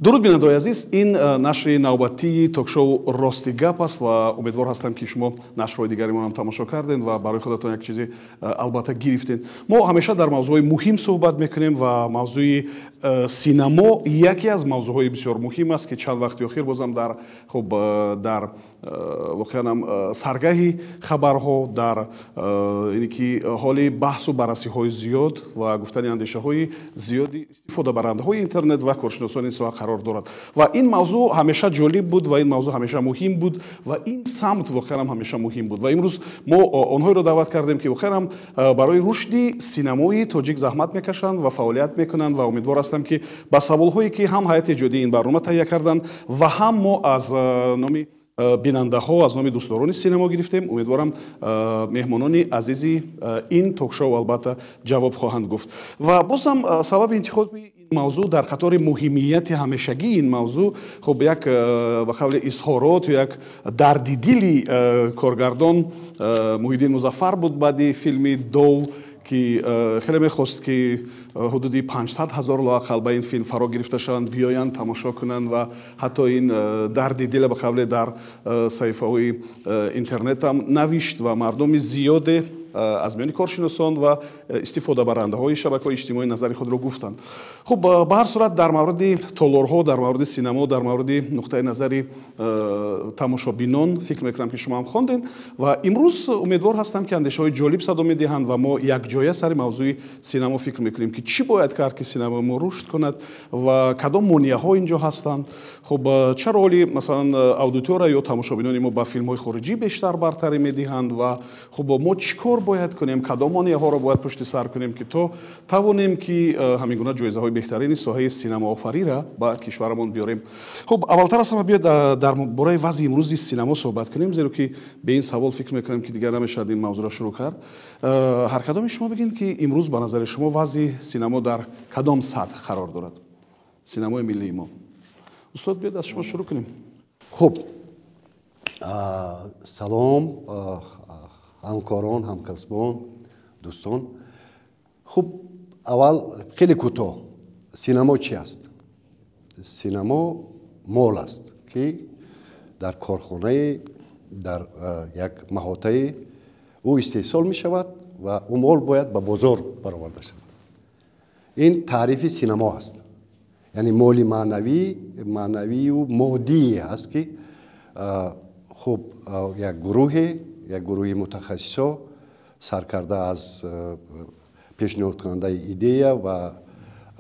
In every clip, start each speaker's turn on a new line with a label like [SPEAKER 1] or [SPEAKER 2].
[SPEAKER 1] дуруд бинандаҳои азиз, ин нашри навбатии токшоу Рости гап аст ва умедвор ҳастам ки шумо нашрҳои дигаримонам тамошо кардем ва барои худатон як чизи албатта гирифтем. Мо ҳамеша дар мавзӯи муҳим суҳбат мекунем ва мавзӯи синамо яке аз мавзӯъҳои бисёр муҳим аст ки чанд вақти охир бозам дар воқеан саргаҳи хабарҳо дар ине ки ҳоли баҳсу баррасиҳои зиёд ва гуфтани андешаҳои зиёди истифодабарандаҳои интернет ва коршиносони соҳа қарор дорад. Ва ин мавзӯъ ҳамеша ҷолиб буд ва ин мавзӯъ ҳамеша муҳим буд ва ин самт воқеан ҳамеша муҳим буд. Ва имрӯз мо онҳоеро даъват кардем ки воқеан барои рушди синамои тоҷик заҳмат мекашанд ва фаъолият мекунанд ва умедвор ҳастам ки ба саволҳое ки ҳам ҳайати эҷодии ин барнома таҳия карданд ва ҳам мо аз номи бинандаҳо аз номи дӯстдорони синамо гирифтем, умедворам меҳмонони азизи ин токшоу албатта ҷавоб хоҳанд гуфт. Ва бозам сабаби интихоби мавзӯъ дар қатори муҳимияти ҳамешагии ин мавзӯъ хуб як ба қавли изҳорот ё як дарди дили коргардон Муҳиддин Музаффар буд баъди филми Дов ки хеле мехост ки ҳудуди 500 000 лоақал ба ин филм фаро гирифта шаванд, биёянд тамошо кунанд ва ҳатто ин дарди дила ба қавле дар саҳифаҳои интернетам навишт ва мардуми зиёде аз миёни коршиносон ва истифодабарандаҳои шабакаҳои иҷтимоӣ назари худро гуфтанд. Хуб ба ҳар сурат дар мавриди толорҳо, дар мавриди синамо, дар мавриди нуқтаи назари тамошобинон фикр мекунам ки шумо ҳам хондем ва имрӯз умедвор ҳастам ки андешаҳои ҷолиб садо медиҳанд ва мо якҷоя сари мавзӯи синамо фикр мекунем ки чӣ бояд кард ки синамои мо рушд кунад ва кадом монеаҳо инҷо ҳастанд. Хуб чаро оли масалан аудитора ё тамошобинони мо ба филмҳои хориҷӣ бештар бартарӣ медиҳанд ва хуб мо чӣ кор бояд кунем, кадом монеаҳоро бояд пушти сар кунем ки то тавонем ки ҳамин гуна ҷоизаҳои беҳтарини соҳаи синамоофарира ба кишварамон биёрем. Хуб аввалтар аз ҳама биёед дар бораи вазъи имрӯзи синамо суҳбат кунем, зеро ки ба ин савол фикр мекунем ки дигар намешавад ин мавзӯъро шурӯъ кард. ҳар кадоми шумо бигин ки имрӯз ба назари шумо вазъи синамо дар кадом сатҳ қарор дорад? Синамои миллии мо. устод биёед аз шумо шурӯъ кунем.
[SPEAKER 2] хуб салом ҳамкорон, ҳамкасбон, дӯстон. хуб аввал хеле кӯтоҳ синамо чӣ аст? синамо мол аст ки дар корхонае дар як маҳотае ӯ истеҳсол мешавад ва ӯ мол бояд ба бозор бароварда шавад. ин таърифи синамо аст. яъне моли маънавию моддие аст ки хуб як гурӯҳи мутахассисо саркарда аз пешниҳодкунандаи идея ва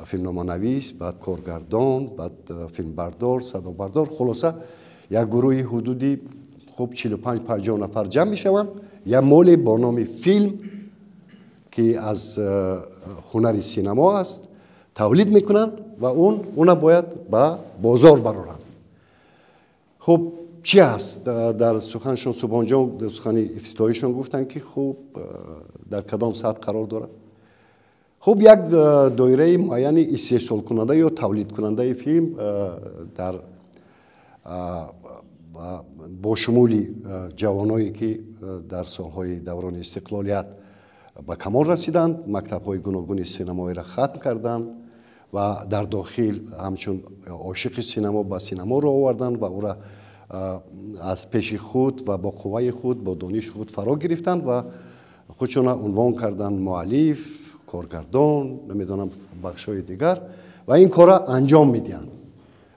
[SPEAKER 2] филмноманавис, баъд коргардон, баъд филмбардор, садобардор, хулоса як гурӯҳи ҳудуди хуб 45-50 нафар ҷамъ мешаванд. як моле бо номи филм ки аз ҳунари синамо аст тавлид мекунанд ва уна бояд ба бозор бароранд. хуб чӣ аст? дар суханшон субҳонҷон дар сухани ифтитоҳишон гуфтанд ки хуб дар кадом сатҳ қарор дорад. хуб як доираи муайяни истеҳсолкунанда ё тавлидкунандаи филм дар бо шумули ҷавоное ки дар солҳои даврони истиқлолият ба камол расиданд, мактабҳои гуногуни синамоиро хатм карданд ва дар дохил ҳамчун ошиқи синамо ба синаморо оварданд ва ура аз пеши худ ва бо қувваи худ бо дониши худ фаро гирифтанд ва худшона унвон карданд муаллиф, коргардон, намедонам бахшҳои дигар ва ин кора анҷом медиҳанд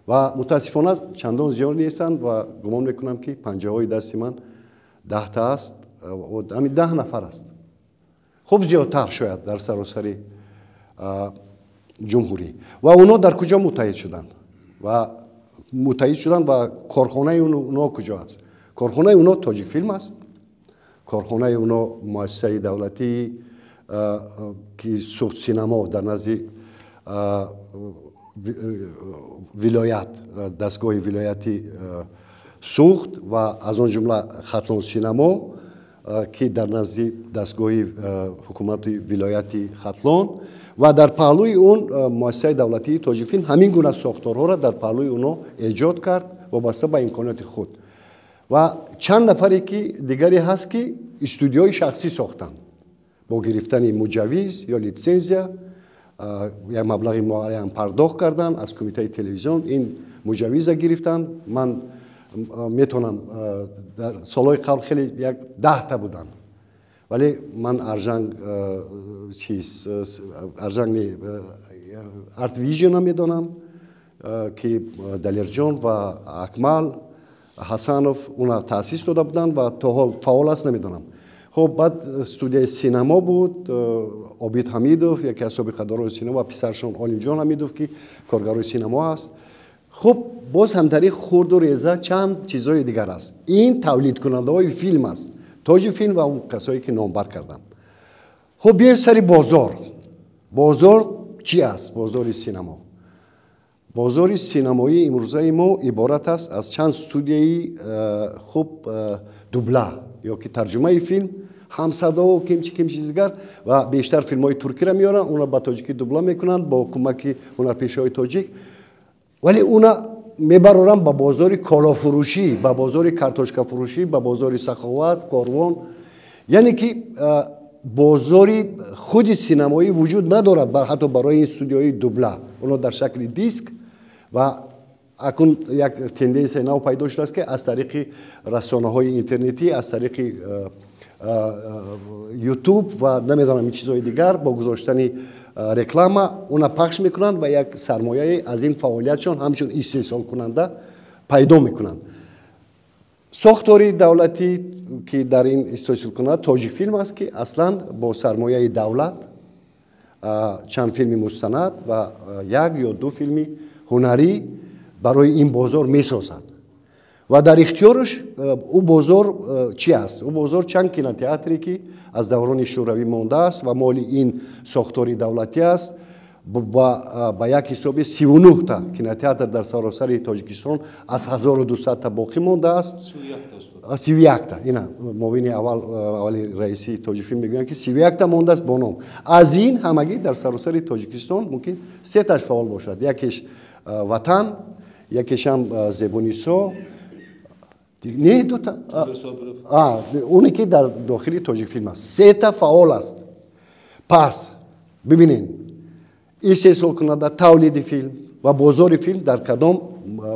[SPEAKER 2] ва мутаассифона чандон зиёд нестанд ва гумон мекунам ки панҷаҳои дасти ман 10 та аст, ҳамин 10 нафар аст. хуб зиёдтар шояд дар саросари ҷумҳурӣ. ва онҳо дар куҷо муттаҳид шуданд ва корхонаи онҳо куҷо аст? корхонаи онҳо Тоҷикфилм аст, корхонаи онҳо муассисаи давлатии ки сӯхт синамо дар назди вилоят, дастгоҳи вилоятӣ сӯхт ва аз он ҷумла Хатлон синамо ки дар назди дастгоҳи ҳукумати вилояти Хатлон ва дар паҳлӯи он муассисаи давлатии Тоҷикфилм ҳамин гуна сохторҳоро дар паҳлӯи онҳо эҷод кард вобаста ба имконоти худ. ва чанд нафаре ки дигаре ҳаст ки студиёи шахсӣ сохтанд бо гирифтани муҷаввиз ё литсензия یک مبلغ معین پرداخت کردن از کمیته تلویزیون این مجوز گرفتن من میتونم در سالهای قبل خیلی یک 10 تا بودن ولی من ارژنگ ارت ویژن میدونم که دلیرجان و اکمل حسنوف اونا تاسیس داده بودن و تا حال فعال است نمیدونم. خب بعد استودیوی سینما بود عابد حمیدوف یکی از سابقه‌داران سینما و پسرشون عالم جان حمیدوف که کارگرای سینما است. خب باز همتری خرد و ریزه چند چیزهای دیگر است. این تولید کننده های فیلم است تاج فیلم و اون کسایی که نامبر کردن. خب بیایم سری بازار چی است؟ بازار سینما. بازار سینمایی امروزه ما عبارت است از چند استودیوی خوب دوبله یا که ترجمه فیلم هم صدا و کم چیزگر و بیشتر فیلم های ترکی را میارن اونا با تاجیکی دوبله میکنن با کمک هنرپیشه های تاجیک ولی اونا میبرن با بازار کالا فروشی با بازار کارتوشکا فروشی با بازار سخاوت کاروان یعنی که بازاری خود سینمایی وجود ندارد حتی برای این استودیوهای دوبله اونا در شکل دیسک و اکنون یک تندنس نو پیدا شده است که از طریق رسانه‌های اینترنتی از طریق یوتیوب و نمیدونم این چیزهای دیگر با گذاشتن رکلام اونا پخش میکنند و یک سرمایه از این فعالیتشون همچون استحصال کننده پیدا میکنند. ساختاری دولتی که در این استحصال کننده تاجیک فیلم است که اصلا با سرمایه دولت چند فیلم مستند و یک یا دو فیلم هنری برای این بازار میسازد و در اختیارش او بازار چی است؟ او بازار چند کینوتئاتری که از دوران شوروی مانده است و مال این ساختاری دولتی است با یک حساب 39 تا کینوتئاتر در سراسر تاجیکستان از 1200 تا باقی مانده است. 31 تا اینا معاون اول رئیسی تاجیک فیلم میگویند که 31 تا مانده است با نام. از این همگی در سراسر تاجیکستان ممکن 3 تاش فعال باشد. یکیش وطن یکیش هم زبونیسو نه دو تا اونی که در داخلی تاجیک فیلم است 3 تا فعال است. پس ببینین استحصال کننده تولید فیلم و بازار فیلم در کدام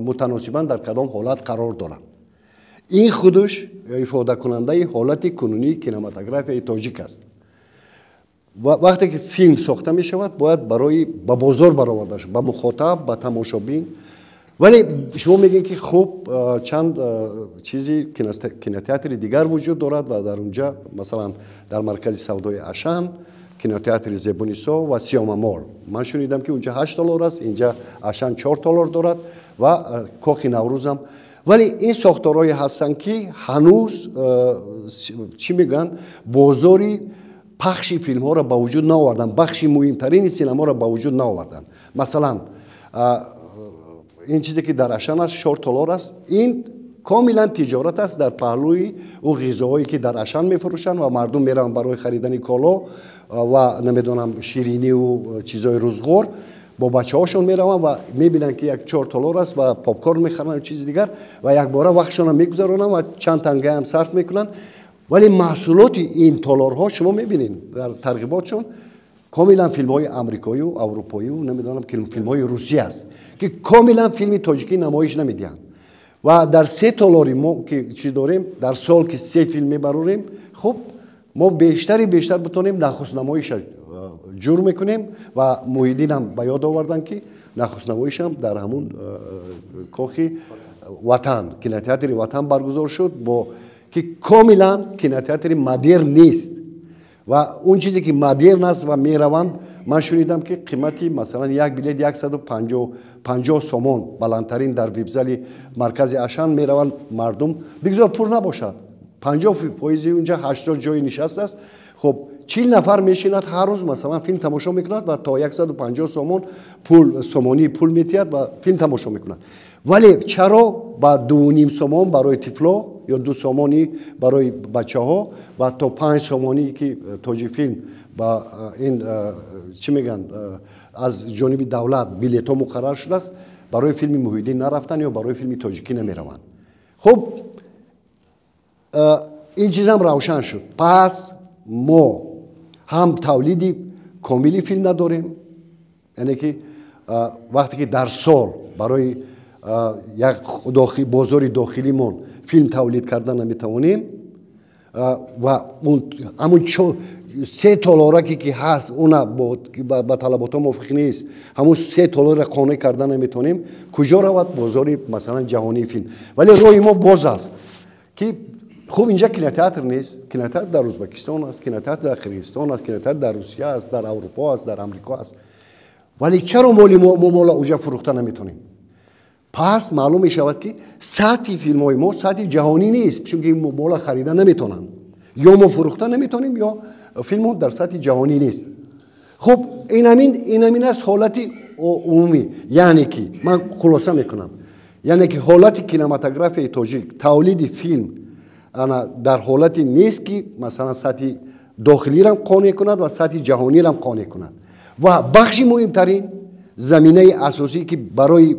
[SPEAKER 2] متناسباً در کدام حالت قرار دارند. این خودش ifade کننده حالت کنونی کینماتوگرافی تاجیک است. وقتی که فیلم ساخته می شود باید برای با بازار برآورده شود با مخاطب با تماشابین ولی شما میگین که خب چند چیزی کینوتئاتر دیگر وجود دارد و در اونجا مثلا در مرکز سودای اشان کینوتئاتر زبونیسو و سیام مال من شنیدم که اونجا $8 است اینجا اشان $4 دارد و کاخ نوروز هم ولی این ساختارهای هستند که هنوز چی میگن بازاری پخش فیلم ها را با وجود نآوردن بخش مهمترین سینما را با وجود نآوردن. مثلا این چیزی که در اشان است $4 است این کاملا تجارت است در پهلوی او غذاهایی که در اشان میفروشند و مردم میرن برای خریدن کالا و نمیدونم شیرینی و چیزای روزگار با بچه هاشون میرن و میبینن که یک $4 است و پاپکورن میخرن و چیز دیگر و یک باره وقتشون میگذرونن و چند تنگه هم صرف میکنن ولی محصولات این $ها شما میبینین در ترغیباتشون کاملا فیلم های امریکایی و اروپایی و نمیدونم که فیلم های روسی است که کاملا فیلم تاجیکی نمایش نمیدن و در $3 ما که چی داریم در سال که 3 فیلم میبرونیم خب ما بیشتر بتونیم نخست نمایش جور میکنیم و محیدین هم به یاد آوردن که نخست نمایش هم در همون کاخ وطن کینوتئاتر وطن برگزار شد با که کاملا کینوتئاتر مدرن نیست و اون چیزی که مدرن است و میروند من شنیدم که قیمتی مثلا یک بلیت 150 سومون بلندترین در ویبزل مرکز اشان میروند مردم بگذار پر نباشد 50% اونجا 80 جای نشست است خب 40 نفر میشیند هر روز مثلا فیلم تماشا میکند و تا 150 سومون سومونی پول میتید و فیلم تماشا میکند ولی چرا با 2.5 سومون برای طفلا یا 2 سومونی برای بچه ها و تا 5 سومونی که تاجیک فیلم با این چی میگن از جانب دولت بلیط ها مقرر شده است برای فیلم محیدین نرفتن یا برای فیلم تاجیکی نمیروند. خب این چیز هم روشن شد. پس ما هم تولید کاملی فیلم نداریم یعنی که وقتی که در سال برای یک بازار داخلیمون فیلم تولید کردن نمیتوانیم و همون $3 که هست اون با طلبات موافق نیست، همون $3 قانع کردن نمیتونیم، کجا رود؟ بازار مثلا جهانی فیلم. ولی روی ما باز است که خوب اینجا کینوتئاتر نیست، کینوتئاتر در ازبکستان است، کینوتئاتر در قرقیزستان است، کینوتئاتر در روسیه است، در اروپا است، در آمریکا است. ولی چرا ما مالا اونجا فروخته نمیتونیم؟ پس معلوم می شود که سطح فیلم های ما سطح جهانی نیست، چون که مالا خریده نمیتونن، یا ما فروخته نمیتونیم یا فیلم ها در سطح جهانی نیست. خب این همین است حالت عمومی. یعنی که من خلاصه میکنم، یعنی که حالت کینماتوگرافی تاجیک تولید فیلم در حالتی نیست که مثلا سطح داخلی را قانع کند و سطح جهانی را قانع کند. و بخش مهمترین زمینه اساسی که برای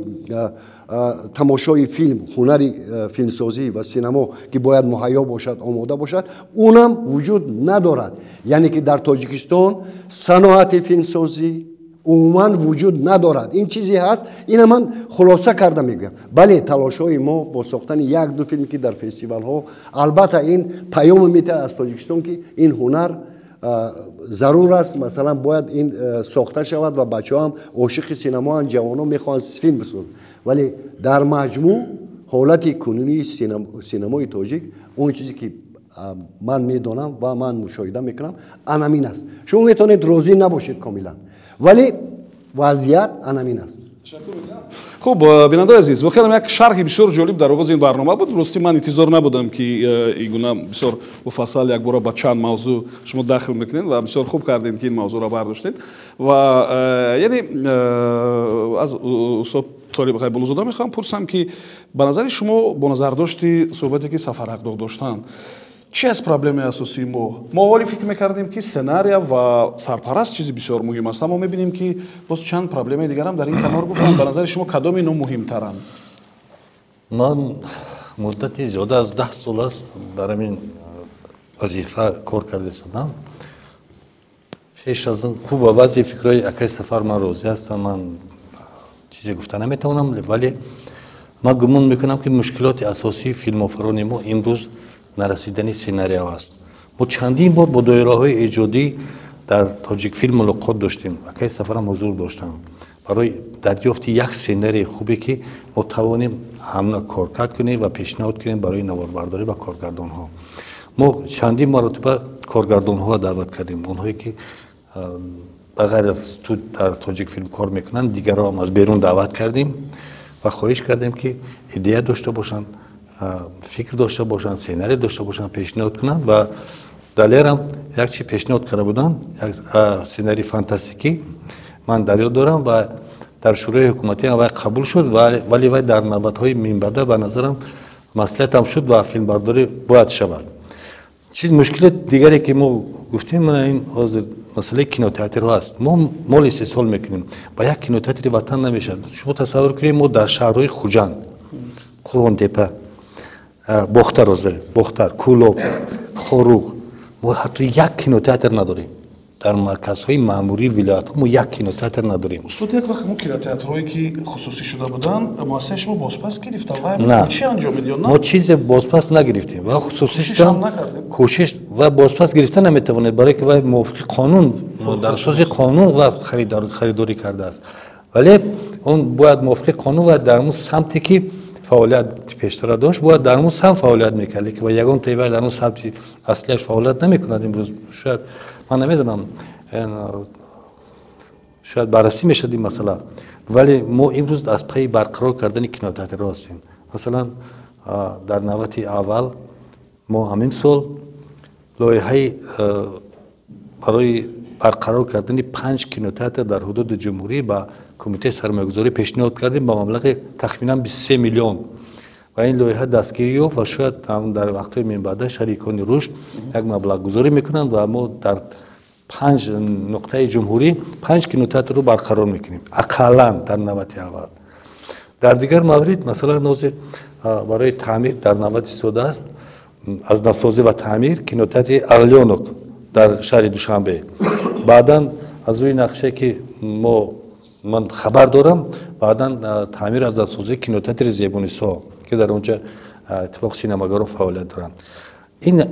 [SPEAKER 2] تماشای فیلم، هنر فیلمسازی و سینما که باید مهیا باشد، آماده باشد، اونم وجود ندارد. یعنی که در تاجیکستان صنعت فیلمسازی عموما وجود ندارد. این چیزی هست، این من خلاصه کرده میگم. بله تلاش‌های ما با ساختن یک دو فیلم که در فستیوال ها، البته این پیام میده از تاجیکستان که این هنر ضرور است، مثلا باید این ساخته شود و بچه‌ها هم عاشق سینما ان، جوانان میخوان فیلم بسازن. ولی در مجموع حالت کنونی سینمای تاجیک اون چیزی که من میدونم و من مشاهده میکنم همین است. شما میتونید راضی نباشید کاملا، ولی وضعیت همین است.
[SPEAKER 1] خب بیننده عزیز، بخیرم یک شرح بسیار جالب در آغاز این برنامه بود. راستی من انتظار نبودم که این گونه بسیار مفصل یک بار با چند موضوع شما داخل میکنید و بسیار خوب کردین که این موضوع را برداشتید. و یعنی از استاد طالب خیبالزاده میخوام پرسم که به نظر شما با نظر داشتی صحبتی که سفر حقدار داشتن، چی از پرابلم اساسی ما ولی فکر میکردیم که سناریو و سرپرست چیزی بسیار مهم است، اما میبینیم که باز چند پرابلم دیگر هم در این کنار گفتن. به نظر شما کدام اینا مهمترن؟
[SPEAKER 3] من مدتی زیاده از 10 سال است در این وظیفه کار کرده شدم. پیش از اون خوب و وضع فکرای اکای سفر من راضی هستم، من چیزی گفته نمیتونم، ولی من گمان میکنم که مشکلات اساسی فیلم آفران ما امروز نرسیدنی سیناریو است. ما چندین بار با دایره‌های ایجادی در تاجیک فیلم ملاقات داشتیم، اکای سفر هم حضور داشتم برای دریافت یک سیناری خوبی که ما توانیم هم کارکرد کنیم و پیشنهاد کنیم برای نواربرداری و کارگردان ها. ما چندین مرتبه کارگردان ها دعوت کردیم، اونهایی که بغیر از تو در تاجیک فیلم کار میکنن دیگر هم از بیرون دعوت کردیم و خواهش کردیم که ایده داشته باشن، فکر داشته باشن، سیناری داشته باشن، پیشنهاد کنن و دلیر هم یک چی پیشنهاد کرده بودن، یک سیناری فانتاستیکی من در یاد دارم و در شورای حکومتی هم قبول شد، ولی در نوبت‌های منبعد به نظرم مصلحت هم شد و فیلم برداری باید شود. چیز مشکل دیگری که ما گفتیم من این مسئله کینوتئاتر هست. ما مال 3 سال میکنیم با یک کینوتئاتر وطن نمیشه. شما تصور کنید ما در شهرهای خوجند، قرغن‌تپه، باختر، کولوب، خروغ، ما حتی یک کینوتئاتر نداریم. در مرکزهای ماموری ولایت ما یک کینوتئاتر نداریم.
[SPEAKER 1] استاد یک وقت ما کینوتئاترهایی که خصوصی شده بودن مؤسسه شما بازپس گرفتن و چی انجام میدید؟
[SPEAKER 3] ما چیز بازپس نگرفتیم و خصوصی شدن کوشش و بازپس گرفتن نمیتوانید برای که موافق قانون در اساس قانون و خریداری کرده است، ولی اون باید موافق قانون و در اون سمتی که فعالیت پیشتر داشت باید در اون سمت فعالیت میکرد که و یگان طیبه در اون سمت اصلیش فعالیت نمیکند. امروز شاید من نمیدونم شاید بررسی میشد این مسئله، ولی ما امروز از پی برقرار کردن کینوتئاتر هستیم. مثلا در نوبت اول ما همین سال لایحه برای برقرار کردن 5 کینوتئاتر در حدود جمهوری با کمیته سرمایه‌گذاری پیشنهاد کردیم با مبلغ تخمینا 23 میلیون و این لایحه دستگیری یافت و شاید در وقت‌های منبعد شریکان رشد یک مبلغ گذاری میکنند و ما در 5 نقطه جمهوری 5 کینوتئاتر رو برقرار میکنیم اقلاً در نوبت اول. در دیگر موارد مثلا نوز برای تعمیر در نوبت سوده است، از نوسازی و تعمیر کینوتئاتر اغلیونوک در شهر دوشنبه. بعداً از روی نقشه که ما من خبر دارم بعدا تعمیر از دستسازی کینوتئاتر زیبونیسا که در اونجا اتفاق سینماگران فعالیت دارن.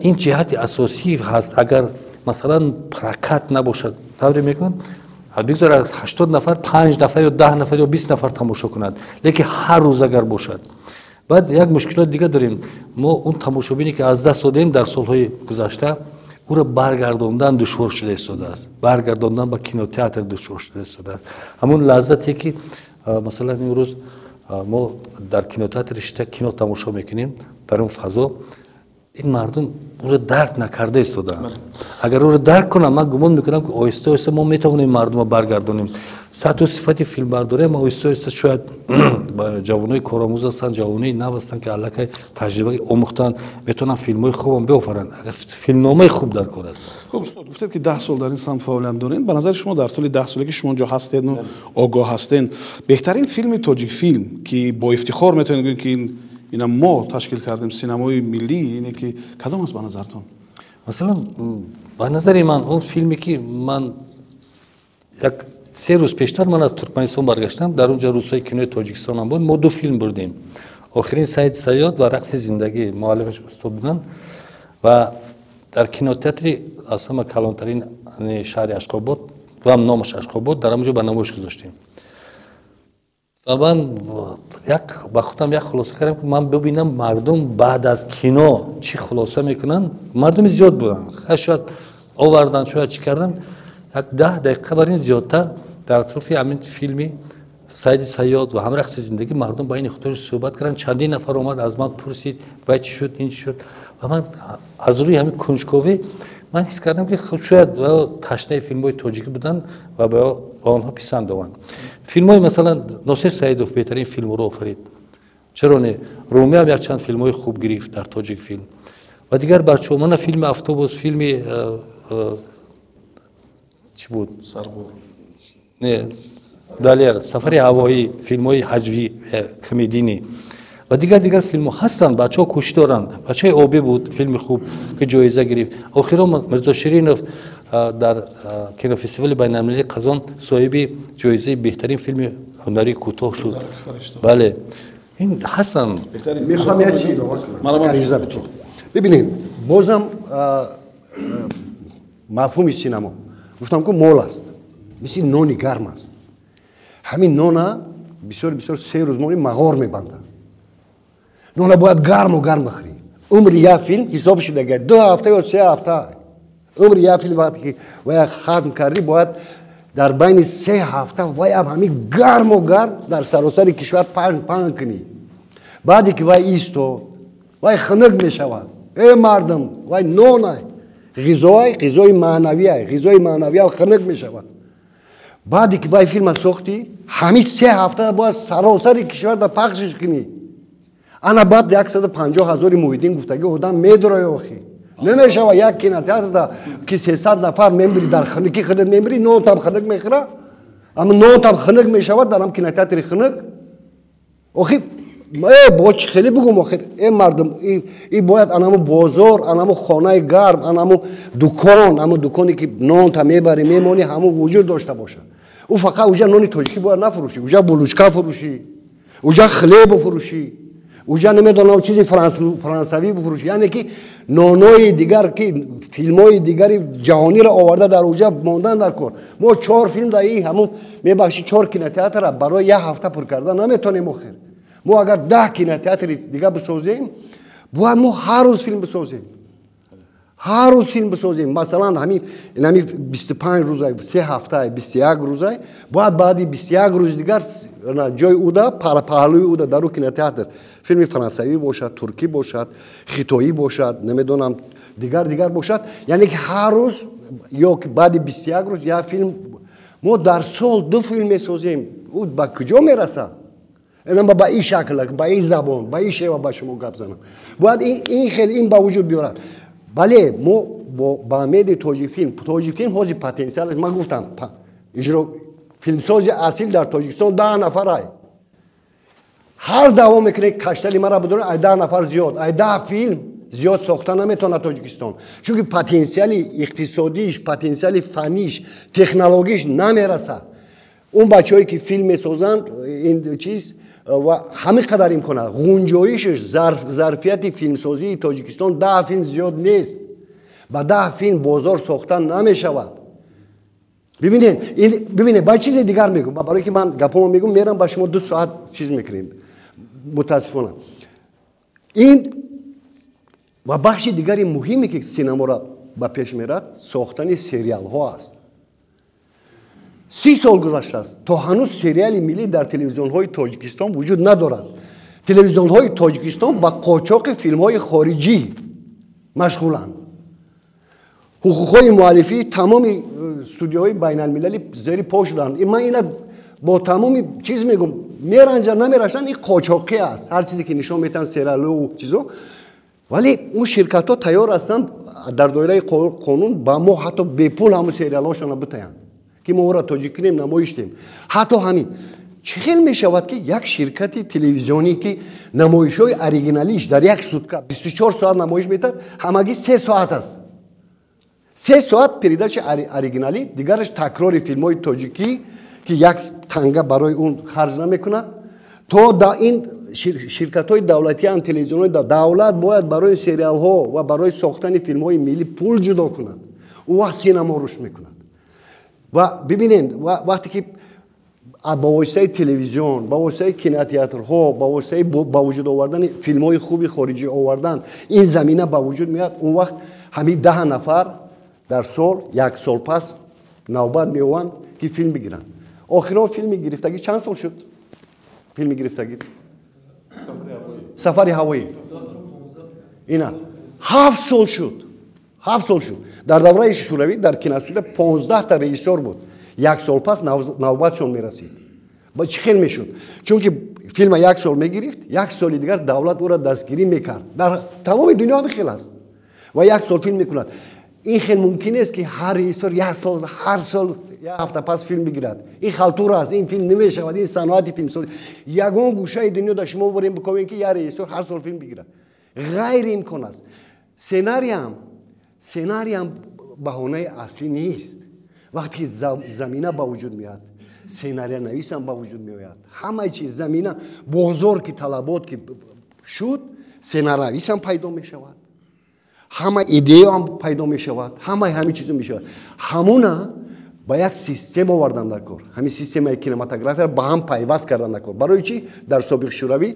[SPEAKER 3] این جهت اساسی هست. اگر مثلا پرکت نباشد طوری میگن بگذار از 80 نفر 5 نفر یا 10 نفر یا 20 نفر تماشا کنند، لیکن هر روز اگر باشد. بعد یک مشکلات دیگه داریم. ما اون تماشابینی که از دست دادیم در سالهای گذشته او را برگرداندن دشوار شده است. برگرداندن به کینوتئاتر دشوار شده است. همون لذتی که مثلا امروز ما در کینوتئاتر رشته کینو تماشا میکنیم در اون فضا، این مردم او را درک نکرده ایستادند. اگر او را درک کنم من گمان میکنم که آهسته آهسته ما میتونیم مردم را برگردانیم. سطح و صفت فیلم برداری ما آهسته آهسته شاید جوانای کارآموز هستند، جوانای نو هستند که الکی تجربه آموختن میتونن فیلمای خوب بفرن. فیلمنامه خوب در کار است.
[SPEAKER 1] خب استاد گفتید که 10 سال در این سمت فعالیت دارین. به نظر شما در طول 10 سالی که شما اونجا هستید و آگاه هستین، بهترین فیلم تاجیک فیلم که با افتخار میتونید بگید که اینا ما تشکیل کردیم سینمای ملی، اینه که کدام است به نظرتون؟
[SPEAKER 3] مثلا به نظر من اون فیلمی که من یک 3 روز پیشتر من از ترکمنستان برگشتم، در اونجا روزهای کینوی تاجیکستان هم بود، ما 2 فیلم بردیم. آخرین سعید صیاد و رقص زندگی مؤلفش استاد بودن و در کینوتئاتر اصلا کلانترین شهر اشخاباد و هم نامش اشخاباد در اونجا به نمایش گذاشتیم. و من با خودم یک خلاصه کردم که من ببینم مردم بعد از کینو چی خلاصه میکنن. مردم زیاد بودن، شاید آوردن شاید چی کردن، یک 10 دقیقه برای این زیادتر در اطراف همین فیلمی سعید صیاد و هم رقص زندگی مردم با این خودش صحبت کردن. چندین نفر اومد از من پرسید باید چی شد این چی شد و من از روی همین کنجکاوی من حس کردم که شاید تشنه فیلم‌های تاجیکی بودن و به آنها پسند آمد. فیلم‌های مثلا ناصر سعیدوف بهترین فیلم رو آفرید. چرا نه؟ رومی هم یک چند فیلم‌های خوب گرفت در تاجیک فیلم. و دیگر بچه‌ها من فیلم افتوبوس، فیلم چی بود؟
[SPEAKER 1] سرغور.
[SPEAKER 3] نه دالر سفر هوایی، فیلم‌های حجوی کمدینی و دیگر فیلم ها هستن. بچه ها کوشش دارن. بچه های آبی بود فیلم خوب که جایزه گرفت. آخرا مرزا شیرینوف در کینو فستیوال بین‌المللی قزان صاحب جایزه بهترین فیلم هنری کوتاه شد. بله این هستن.
[SPEAKER 2] میخوام یه چیزی عریضه بتونم. ببینید بازم مفهوم سینما گفتم که مول است، مثل نونی گرم است. همین نونا بسیار 3 روز مونی مغار میبندن. نونا باید گرم بخوری. عمر یه فیلم حسابش دیگه 2 هفته یا 3 هفته. عمر یه فیلم وقتی که باید ختم کردی باید در بین 3 هفته باید همین گرم در سراسر کشور پهن کنی. بعدی که وای ایستو وای خنک میشود. ای مردم وای نونه غذای معنوی خنک میشود. بعدی که وای فیلم ساختی همین 3 هفته باید سراسر کشور در پخشش کنی. انا بعد 150,000 محیدین گفتگی آدم میدره آخی نمیشه یک کینوتئاتر دا که 300 نفر میمری در خنکی خنک میمری 9 تا خنک میخوره، اما 9 تا خنک میشود در هم کینوتئاتر خنک آخی باچ خیلی بگم آخر این مردم این باید انامو بازار، انامو خانه گرم، انامو دکان، اما دکانی که نان تا میبری میمونی همو وجود داشته باشه. او فقط اوجا نانی تاجیکی باید نفروشی، اوجا بلوچکا فروشی، اوجا خلیب بفروشی، اوجا نمیدونم چیزی فرانسوی بفروشی. یعنی که نانای دیگر که فیلمای دیگری جهانی را آورده در اوجا ماندن در کار. ما 4 فیلم در این همون میبخشی 4 کینوتئاتر برای 1 هفته پر کردن نمیتونیم آخر. ما اگر 10 کینوتئاتر دیگه بسازیم باید ما هر روز فیلم بسازیم. مثلا همین 25 روزه 3 هفته 21 روزه باید بعدی 21 روز دیگر جای اودا پهلوی اودا در کینوتئاتر فیلم فرانسوی باشد، ترکی باشد، خیتایی باشد، نمیدونم دیگر باشد. یعنی که هر روز یا بعد 21 روز یا فیلم ما در سال 2 فیلم میسازیم. او با کجا میرسه؟ اینم با این شکل، با این زبان، با این شیوه با شما گپ زنم. باید این خیلی این با وجود بیارد. بله ما با امید تاجیک فیلم حوزه پتانسیل ما گفتم اجرا فیلمساز اصیل در تاجیکستان 10 نفر های. هر دوام میکنه کشتلی مرا بدونه 10 نفر زیاد 10 فیلم زیاد ساخته نمیتونه تاجیکستان، چون پتانسیل اقتصادیش، پتانسیل فنیش، تکنولوژیش نمیرسه. اون بچه‌ای که فیلم میسازن این چیز و همه قدر امکانات غنجایشش ظرفیت فیلمسازی تاجیکستان 10 فیلم زیاد نیست با 10 فیلم بازار ساختن نمیشود. ببینید با چیز دیگر میگم، برای که من گپامو میگم میرم با شما 2 ساعت چیز میکنیم متاسفانه. این و بخش دیگری مهمی که سینما را با پیش میرد ساختن سریال ها است. 30 سال گذشته است تا هنوز سریال ملی در تلویزیون های تاجیکستان وجود ندارد. تلویزیون های تاجیکستان با قاچاق فیلم های خارجی مشغولند. حقوق های مؤلفی تمام استودیوهای بین المللی زیر پا شدند. من اینا با تمام چیز میگم میرنجا نمیرشن، این قاچاقی است. هر چیزی که نشون میدن سریال و چیزو، ولی اون شرکت ها تیار هستند در دایره قانون با ما حتی به پول همون سریال هاشون بتاین که ما را تاجیک کنیم نمایش دیم. حتی همین چخیل می شود که یک شرکت تلویزیونی که نمایش های اوریجینالیش در یک سوتکه 24 ساعت نمایش میدهد، همگی 3 ساعت است. 3 ساعت پریداش اوریجینالی، دیگرش تکرار فیلم های تاجیکی که یک تنگه برای اون خرج نمیکنه. تا دا این شرکت های دولتی هم تلویزیون های دولت باید برای سریال ها و برای ساختن فیلم های ملی پول جدا کنند. اون وقت سینما رشد میکنند. و ببینید وقتی که با واسطه تلویزیون، با واسطه کیناتئاترها، با واسطه با وجود آوردن فیلم های خوبی خارجی آوردن این زمینه با وجود میاد، اون وقت همین 10 نفر در سال 1 سال پس نوبت میوان که فیلم بگیرن. آخرا فیلم گرفتگی چند سال شد؟ فیلم گرفتگی سفر هوایی اینا 7 سال شد. 7 سال شد. در دوره شوروی در کیناستودیو 15 تا رئیسور بود. 1 سال پس نوبتشون میرسید. با چه خیلی میشد؟ چون که فیلم 1 سال میگرفت، 1 سال دیگر دولت او را دستگیری میکرد. در تمام دنیا هم خیلی است. و 1 سال فیلم میکند. این خیلی ممکن است که هر رئیسور 1 سال هر سال 1 هفته پس فیلم بگیرد. این خلطور است. این فیلم نمیشود. این صنعت فیلم سازی یگان گوشه دنیا در شما بریم بکنیم که یک رئیسور هر سال فیلم بگیرد. غیر امکان است. سناریو هم بهانه اصلی نیست. وقتی که زمینه با وجود میاد، سناریو نویس هم با وجود میاد. همه چیز زمینه بازار که طلبات که شد، سناریو نویس هم پیدا می شود. همه ایده هم پیدا می شود. همه چیز می شود. همونا با یک سیستم آوردن در کار. همین سیستم کینماتوگرافی را با هم پیوست کردن در کار. برای چی؟ در سابق شوروی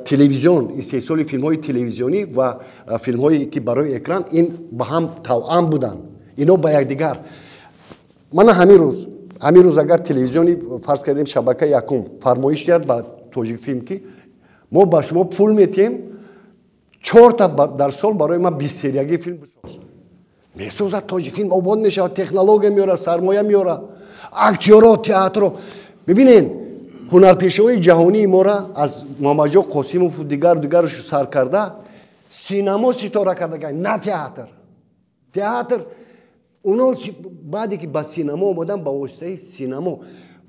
[SPEAKER 2] تلویزیون استحصال فیلم های تلویزیونی و فیلم هایی که برای اکران این با هم توأم بودن. اینا با یکدیگر. من همین روز اگر تلویزیونی فرض کردیم شبکه یکم فرمایش کرد با تاجیک فیلم که ما با شما پول میتیم 4 تا در سال برای ما 20 سریاگی فیلم بساز. میسازد تاجیک فیلم آباد میشه، تکنولوژی میاره، سرمایه میاره، اکتورها، تئاتر. ببینین هنرپیشه‌های جهانی ما را از محمدجان قاسموف و دیگرش سر کرده سینما ستاره کرده، نه تئاتر. اونا بعدی که با سینما اومدن با واسطه سینما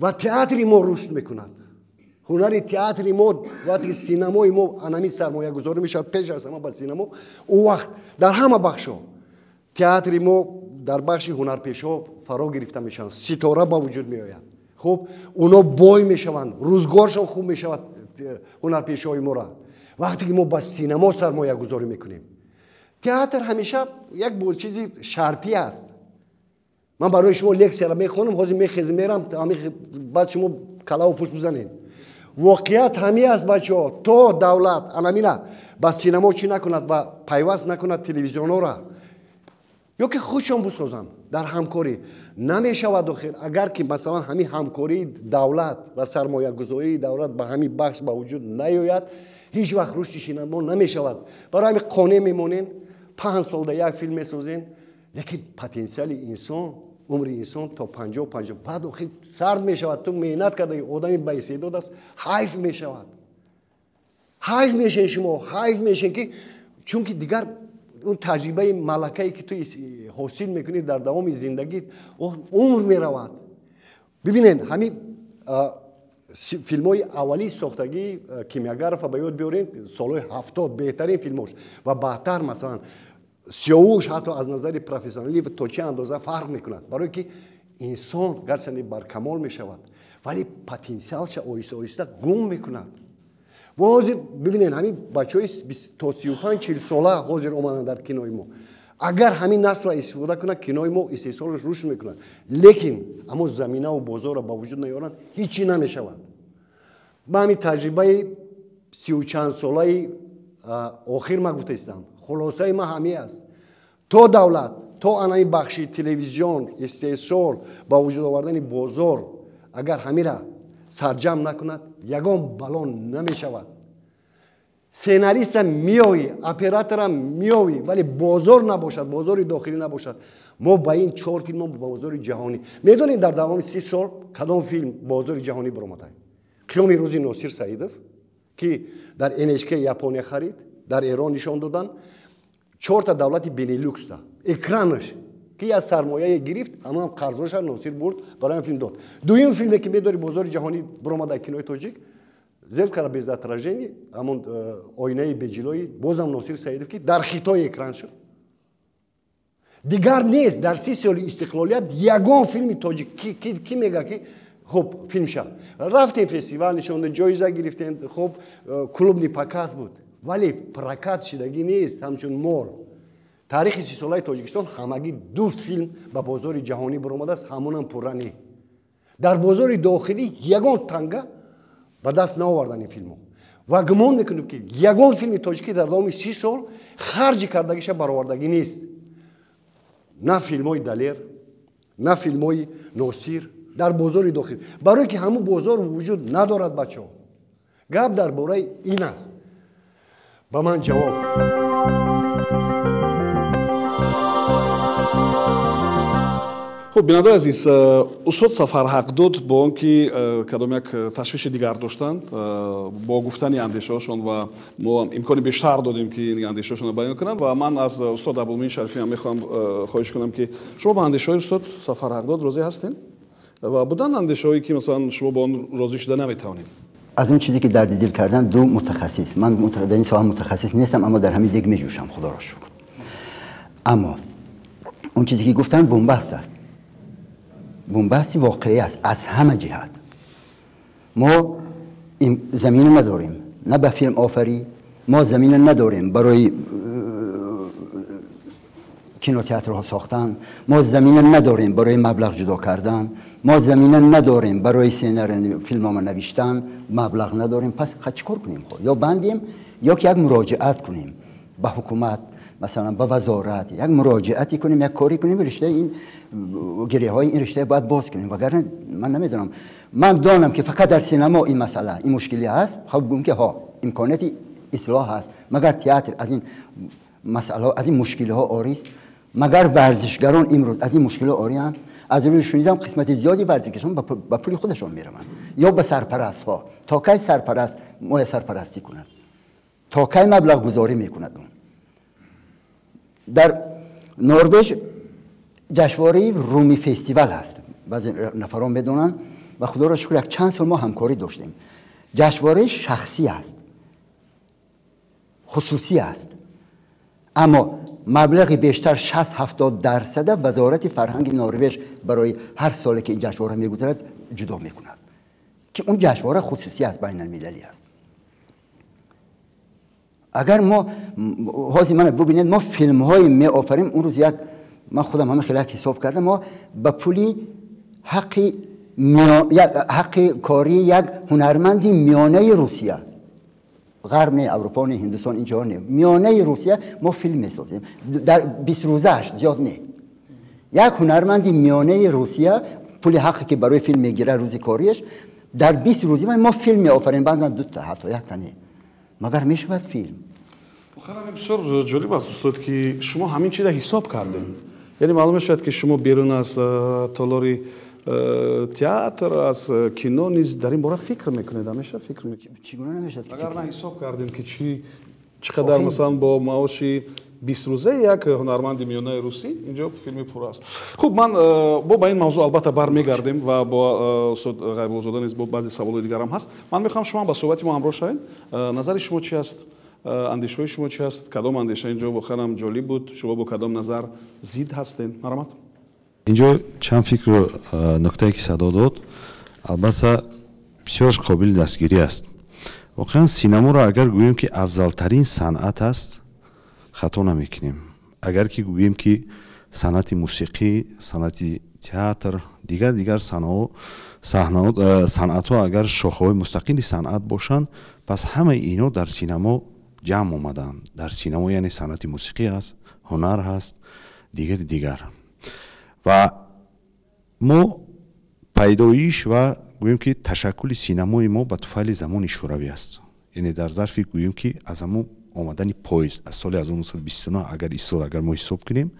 [SPEAKER 2] و تئاتر ما رشد میکند. هنر تئاتر ما وقتی سینمای ما انمی سرمایه گذاری میشد پیش از ما با سینما، اون وقت در همه بخشا تئاتر ما در بخش هنرپیشه فرا گرفته میشن، ستاره با وجود میآید. خب اونا بای میشوند، روزگارشون خوب میشود هنرپیشه های ما را وقتی که ما با سینما سرمایه گذاری میکنیم. تئاتر همیشه یک چیزی شرطی است. من برای شما لکچر را میخونم، حاضر میخیزم میرم، بعد شما کلا و پوست بزنین. واقعیت همی است بچه‌ها، تو دولت انمینا با سینما چی نکند و پیوست نکند تلویزیون را، یا که خودشون بسازن در همکاری نمیشود. داخل اگر که مثلا همین همکاری دولت و سرمایه گذاری دولت به همین بخش با وجود نیاید، هیچ وقت رشد سینما نمیشود. برای همین قانع میمونین 5 سال در یک فیلم میسازین، لیکن پتانسیل انسان، عمر انسان تا 50 بعد آخر سرد میشود. تو مهنت کرده آدمی با استعداد است، حیف میشود. حیف میشین شما، حیف میشین که چون که دیگر اون تجربه ملکه‌ای که تو حاصل میکنی در دوام زندگی عمر میرود. ببینید همین فیلم های اولی ساختگی کیمیاگرف به یاد بیارین، سالهای 70 بهترین فیلماش و بعدتر مثلا سیاوش حتی از نظر پروفسیونالی و تا چه اندازه فرق میکند. برای که انسان گرچه بر کمال میشود ولی پتانسیلش آیسته آیسته گم میکنند. و حاضر ببینین همین بچهای 35-40 ساله حاضر اومدن در کنار ما. اگر همین نسل را استفاده کنه کنار ما استحصالش رشد میکنه. لیکن اما زمینه و بازار را با وجود نیارن هیچی نمیشود. با همین تجربه 30 و چند ساله آخر ما گفتم خلاصه ما همین است. تو دولت تو آنهای بخشی تلویزیون استحصال با وجود آوردن بازار اگر همین را سرجم نکند یگان بلان نمی شود. سیناریست میایی اپراتور میایی ولی بازار نباشد بازار داخلی نباشد. ما با این 4 فیلم با بازار جهانی میدونید در دوام 30 سال کدام فیلم بازار جهانی برآمده؟ قیام روزی ناصر سعیدов که در NHK ژاپنیا خرید در ایران نشان دادن 4 تا دولت بینیلوکس دا اکرانش که از سرمایه گرفت اما قرضش ناصر برد برای این فیلم داد. دویم فیلمی که میداری بازار جهانی برآمده کینوی تاجیک زلکر без отражения همون آینه به جلوی بازم ناصر سعیدов که در خطای اکران شد. دیگر نیست در 30 سال استقلالیت یگان فیلم تاجیک کی میگه که خب فیلم شد رفتیم فستیوال نشوندن جایزه گرفتن خب کلوب پاکاز بود ولی پرکات شدگی نیست همچون مول. تاریخ 30 ساله تاجیکستان همگی 2 فیلم به بازار جهانی برآمده است همونم پرانی. در بازار داخلی یگان تنگه به دست نآوردن این فیلمو و گمان میکنم که یگان فیلم تاجیکی در دوام 30 سال خرج کردگیش برآوردگی نیست. نه فیلمای دلیر نه فیلمای ناصر در بازار داخلی برای که همون بازار وجود ندارد بچه‌ها. گپ درباره این است. با من جواب
[SPEAKER 1] خب бинандаи азиз устод Сафарҳақдод бо он ки кадом як ташвиши дигар доштанд бо гуфтани андешаҳошон ва мо имкони бештар додем ки андешаҳошонро баён кунанд ва ман аз устод Абулмуин Шарифиам мехоҳам хоҳиш кунам ки шумо ба андешаҳои устод Сафарҳақдод розӣ ҳастед ва буданд андешаҳое ки масалан шумо бо он розӣ шуда наметавонед؟
[SPEAKER 4] از اون چیزی که درد دل کردن 2 متخصص من در این ساحه متخصص نیستم اما در همین دیگ میجوشم خدا را شکر. اما اون چیزی که گفتن بنبست است. بنبستی واقعی است از همه جهت. ما این زمین نداریم نه به فیلم آفری ما زمین نداریم برای کینوتئاترها ساختن ما زمین نداریم برای مبلغ جدا کردن ما زمین نداریم برای سیناری فیلمنامه نوشتن مبلغ نداریم پس چیکار کنیم خود یا بندیم یا که یک مراجعت کنیم به حکومت مثلا به وزارت یک مراجعتی کنیم یک کاری کنیم رشته این گریه های این رشته باید باز کنیم وگرنه من نمیدونم من دانم که فقط در سینما این مسئله این مشکلی هست خب بگم که ها امکاناتی اصلاح هست مگر تئاتر از این مسئله از این مشکل ها آری است مگر ورزشگران امروز از این مشکل ها آریان از روی شنیدم قسمت زیادی ورزشگران با پول خودشون میرن یا به سرپرست ها تا کی سرپرست ما سرپرستی کند تا کی مبلغ گذاری میکند اون در نروژ جشنواره رومی فستیوال هست بعضی نفران بدونن و خدا را شکر یک چند سال ما همکاری داشتیم جشنواره شخصی است خصوصی است اما مبلغی بیشتر 60-70% وزارت فرهنگ نروژ برای هر سالی که این جشنواره میگذرد جدا میکند که اون جشنواره خصوصی است بین المللی است. اگر ما حاضر من ببینید ما فیلم های می آفریم اون روز یک من خودم همه خیلی حساب کردم ما با پولی حق کاری یک هنرمندی میانه روسیه غرب نه اروپا نه هندوستان اینجا نه میانه روسیه ما فیلم میسازیم در 20 روزش زیاد نه یک هنرمندی میانه روسیه پول حقی که برای فیلم میگیره روزی کاریش در 20 روزی ما فیلم میآفریم بعضا 2 تا حتی 1 تا نه مگر میشود فیلم
[SPEAKER 1] خیلی بسیار جالب است استاد که شما همین چیز را حساب کردین یعنی معلومه شد که شما بیرون از تالاری تئاتر از کینو نیز در این باره فکر میکنید همیشه فکر میکنید
[SPEAKER 4] چگونه نمیشه
[SPEAKER 1] اگر نه حساب کردیم که چقدر مثلا با معاشی 20 روزه یک هنرمند میانه روسی اینجا فیلم پر است. خوب من با این موضوع البته برمیگردیم و با استاد غیب‌الزاده نیز با بعضی سوالات دیگر هم هست. من میخوام شما با صحبت ما همراه شوید. نظر شما چی است؟ اندیشه شما چی است؟ کدام اندیشه اینجا بخوام جالب بود؟ شما با کدام نظر زید هستین؟ مرحمت.
[SPEAKER 5] اینجا چند فکر نکته که صدا داد البته بسیار قابل دستگیری است. واقعا سینما را اگر گوییم که افضلترین صنعت است خطا نمیکنیم. اگر که گوییم که صنعت موسیقی، صنعت تئاتر، دیگر صنعت ها اگر شاخه‌های مستقلی صنعت باشند، پس همه اینا در سینما جمع آمدند. در سینما یعنی صنعت موسیقی است، هنر هست، دیگر. و ما پیدایش و گوییم که تشکل سینمای ما به طفیل زمان شوروی است. یعنی در ظرف گوییم که از همون آمدن پاییز از سال 1929 اگر این سال اگر ما حساب کنیم،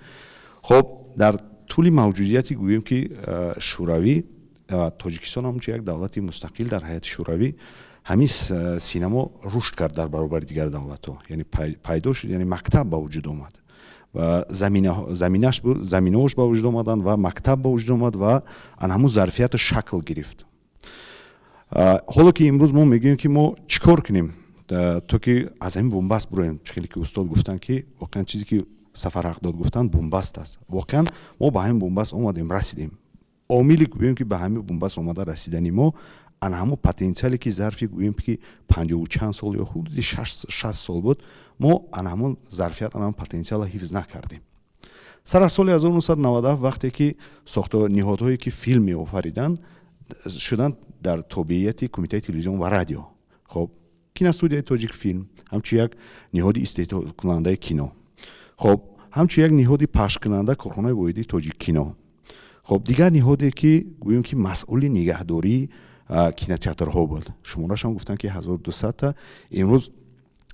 [SPEAKER 5] خب در طول موجودیت گوییم که شوروی، تاجیکستان هم یک دولت مستقل در حیات شوروی، همین سینما رشد کرد در برابر دیگر دولت‌ها. یعنی پیدا شد، یعنی مکتب به وجود آمد و زمینه‌اش به وجود آمدن و مکتب به وجود آمد و آن همون ظرفیت شکل گرفت. حالا که امروز ما میگیم که ما چیکار کنیم تو که از این بنبست برویم، چیزی که استاد گفتن که واقعا چیزی که سفر حقداد گفتن بنبست است. واقعا ما به همین بنبست اومدیم، رسیدیم. عاملی گوییم که به همین بنبست اومده رسیدنی ما، آن همون پتانسیلی که ظرفی گوییم که 50 و چند سال یا حدود 60 سال بود، ما آن همون ظرفیت، آن همون پتانسیل حفظ نکردیم. سر از سال 1997 وقتی که نهادهایی که فیلم می آفریدن شدن در تابعیت کمیته تلویزیون و رادیو. خب کینوستودیوی تاجیک فیلم همچون یک نهاد استحصال کننده کینو، خب همچون یک نهاد پخش کننده کارخانه واحدی تاجیک کینو. خب دیگر نهادی که گوییم که مسئول نگهداری کینوتئاترها بود، شماره‌اش هم گفتن که 1200 تا. امروز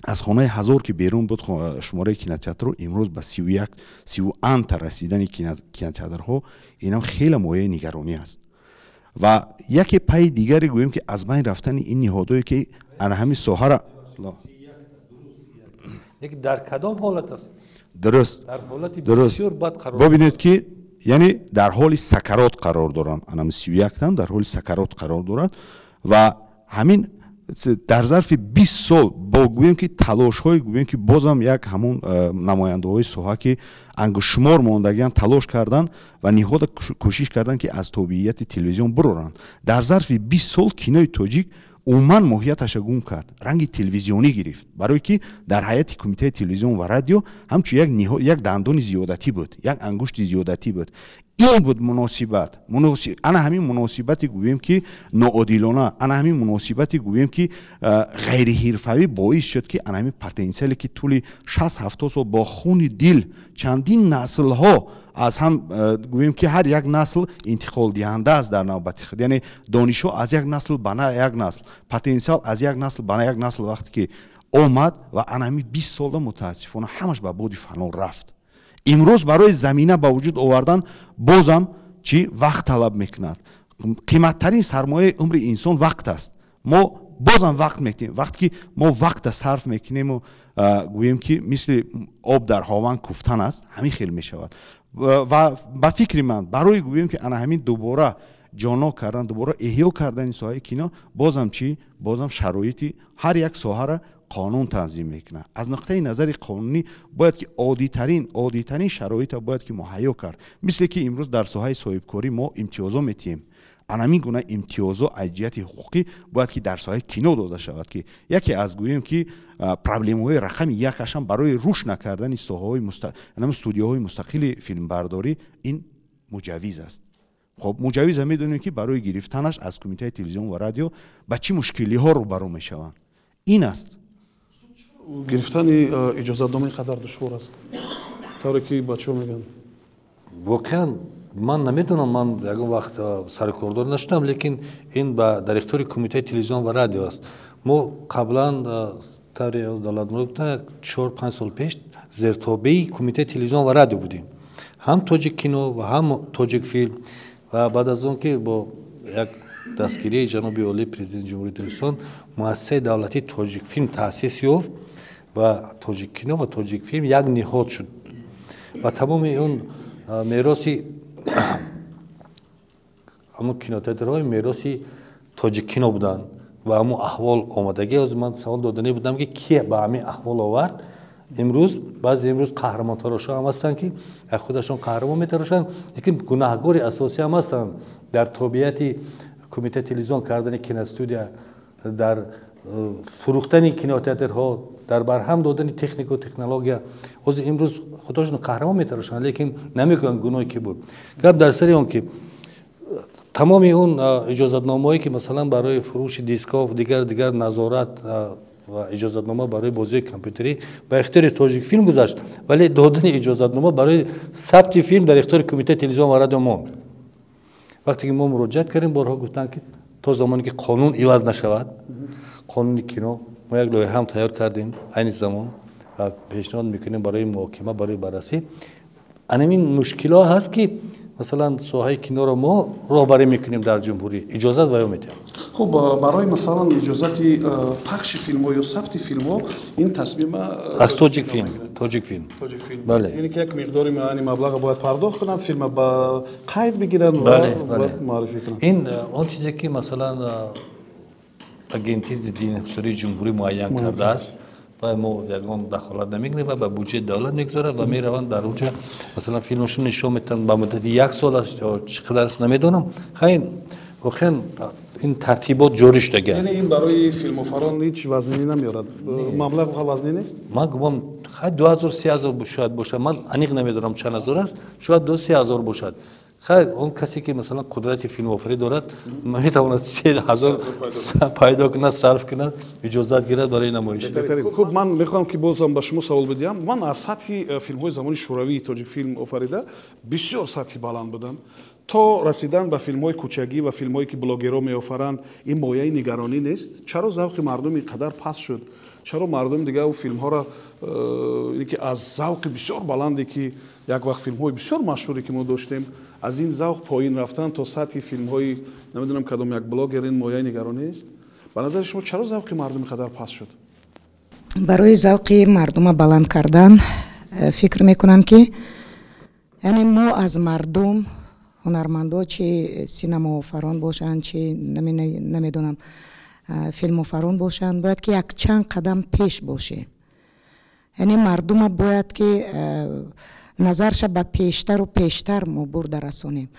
[SPEAKER 5] از خانه 1000 که بیرون بود شماره کینوتئاتر، امروز به 31 تا رسیدن کینوتئاترها، اینم خیلی موضوع نگرانی است. و یک پای دیگری گوییم که از بین رفتن این نهادهایی که ان همین ساحه را
[SPEAKER 3] یک در کدام حالت است؟
[SPEAKER 5] درست،
[SPEAKER 3] در حالت بسیار بد قرار
[SPEAKER 5] ببینید که یعنی در حال سکرات قرار دارن. انم 31 تام در حال سکرات قرار دارد و همین در ظرف 20 سال با گوییم که تلاش های گوییم که بازم یک همون نماینده های ساحه که انگشتمار موندگیان تلاش کردن و نهاد کوشش کردن که از تابعیت تلویزیون برورن. در ظرف 20 سال کینوی تاجیک عموما ماهیتش گم کرد، رنگ تلویزیونی گرفت، برای که در حیات کمیته تلویزیون و رادیو همچون یک دندان زیادتی بود، یک انگشت زیادتی بود. این بود مناسبت. انا همین مناسبتی گوییم که ناعادلانه، انا همین مناسبتی گوییم که غیر حرفه‌ای باعث شد که انا همین پتانسیلی که طول 60-70 سال با خون دل چندین نسل ها از هم گوییم که هر یک نسل انتقال دهنده است در نوبت خود، یعنی دانشو از یک نسل به یک نسل، پتانسیل از یک نسل به یک نسل وقتی که آمد و انا همین 20 سال متاسفانه همش به بعد فنا رفت. امروز برای زمینه با وجود آوردن بازم چی وقت طلب میکند. قیمتترین سرمایه عمر انسان وقت است. ما بازم وقت میکنیم. وقتی که ما وقت صرف میکنیم و گوییم که مثل آب در هاون کوفتن است، همین خیلی میشود. و با فکر من برای گوییم که انا همین دوباره جانا کردن، دوباره احیا کردن این ساحه کینا، بازم چی؟ بازم شرایطی هر یک ساحه را قانون تنظیم میکنه. از نقطه نظر قانونی باید که عادی ترین شرایط باید که مهیا کرد. مثل که امروز در ساحه صاحبکاری ما امتیازا میتیم، همین گونه امتیازا ایجاد حقوقی باید که در ساحه کینو داده شود که یکی از گوییم که پرابلم های رقم یکش هم برای رشد نکردن ساحه های استودیوهای مستقل فیلم برداری این مجوز است. خب مجوز هم میدونیم که برای گرفتنش از کمیته تلویزیون و رادیو با چه مشکلی ها روبرو میشوند. این است.
[SPEAKER 1] گرفتن اجازه نامه قدر دشوار است طوری که بچه‌ها میگن.
[SPEAKER 3] واقعا من نمیدونم، من یگان وقت سرکاردار نشدم، لیکن این با دایرکتوری کمیته تلویزیون و رادیو است. ما قبلا طوری دولت ملک 4-5 سال پیش زیرتابع کمیته تلویزیون و رادیو بودیم، هم تاجیک کینو و هم تاجیک فیلم. و بعد از اون که با یک دستگیری جناب عالی پرزیدنت جمهوری تاجیکستان مؤسسه دولتی تاجیک فیلم تأسیس یافت و تاجیک کینو و تاجیک فیلم یک نهاد شد و تمام اون میراثی همون کینوتئاترهای میراثی تاجیک کینو بودن و همون احوال آمدگی از من سوال دادنی بودم که کی به همین احوال آورد. امروز بعضی امروز قهرمان تراشا هم هستن که خودشون قهرمان میتراشن، لیکن گناهکار اساسی هم هستن در تابعیت کمیته تلویزیون کردن کینوستودیا در فروختن کینوتئاترها در برهم دادن تکنیک و تکنولوژیا از امروز خودشون قهرمان میتراشن لیکن نمیکنن گناهی که بود گپ در سر اون که تمام اون اجازتنامه‌ای که مثلا برای فروش دیسک‌ها و دیگر نظارت و اجازتنامه برای بازی کامپیوتری به اختیار تاجیک فیلم گذاشت ولی دادن اجازتنامه برای ثبت فیلم در اختیار کمیته تلویزیون و رادیو موند. وقتی که ما مراجعت کردیم بارها گفتن که تا زمانی که قانون عوض نشود قانون کینو ما یک لایحه هم تیار کردیم این زمان و پیشنهاد میکنیم برای محاکمه برای بررسی. همین مشکلات هست که مثلا ساحه کینو رو ما راهبری میکنیم در جمهوری اجازه ویو میدیم.
[SPEAKER 1] خب برای مثلا اجازت پخش فیلم ها یا ثبت فیلم ها این تصمیم
[SPEAKER 3] از تاجیک فیلم
[SPEAKER 1] بله یعنی که یک مقداری معانی مبلغ باید پرداخت کنن فیلم با قید بگیرن و معرفی کنن.
[SPEAKER 3] این اون چیزی که مثلا اگنتی ضد انحصاری جمهوری معین کرده است و ما یگان دخالت نمیکنیم و به بودجه دولت میگذاره و میروند در اونجا مثلا فیلمشون نشون میدن با مدت 1 سال است یا چقدر است نمیدونم. خیلی واقعا این ترتیبات جوری شده است.
[SPEAKER 1] یعنی این برای فیلموفران هیچ وزنی نمیارد مبلغ وزنی نیست.
[SPEAKER 3] من گفتم 2000 3000 شاید باشه من انیق نمیدونم چند هزار است شاید 2 3000 باشد. خیلی اون کسی که مثلا قدرت فیلم آفری دارد میتواند 3000 پیدا کنه صرف کنه اجازت گیرد برای نمایش.
[SPEAKER 1] خب من میخوام که بازم به شما سوال بدم. من از سطح فیلم های زمانی شوروی تاجیک فیلم آفریده بسیار سطحی بلند بودن تا رسیدن به فیلم های کوچگی و فیلم هایی که بلاگرها میآفرند این مایه نگرانی نیست. چرا ذوق مردم اینقدر پست شد؟ چرا مردم دیگه او فیلم ها را اینکه از ذوق بسیار بلندی که یک وقت فیلم های بسیار مشهوری که ما داشتیم از این ذوق پایین رفتن تا سطح فیلم های نمیدونم کدام یک بلاگر این مایه نگرانی است؟ به نظر شما چرا ذوق مردم اینقدر پست شد؟
[SPEAKER 6] برای ذوق مردم بلند کردن فکر میکنم که یعنی ما از مردم هنرمندا چه سینما آفران باشند چه نمیدونم فیلم آفران باشند باید که یک چند قدم پیش باشه. یعنی مردم باید که نظرش به پیشتر و پیشتر ما برده رسانیم.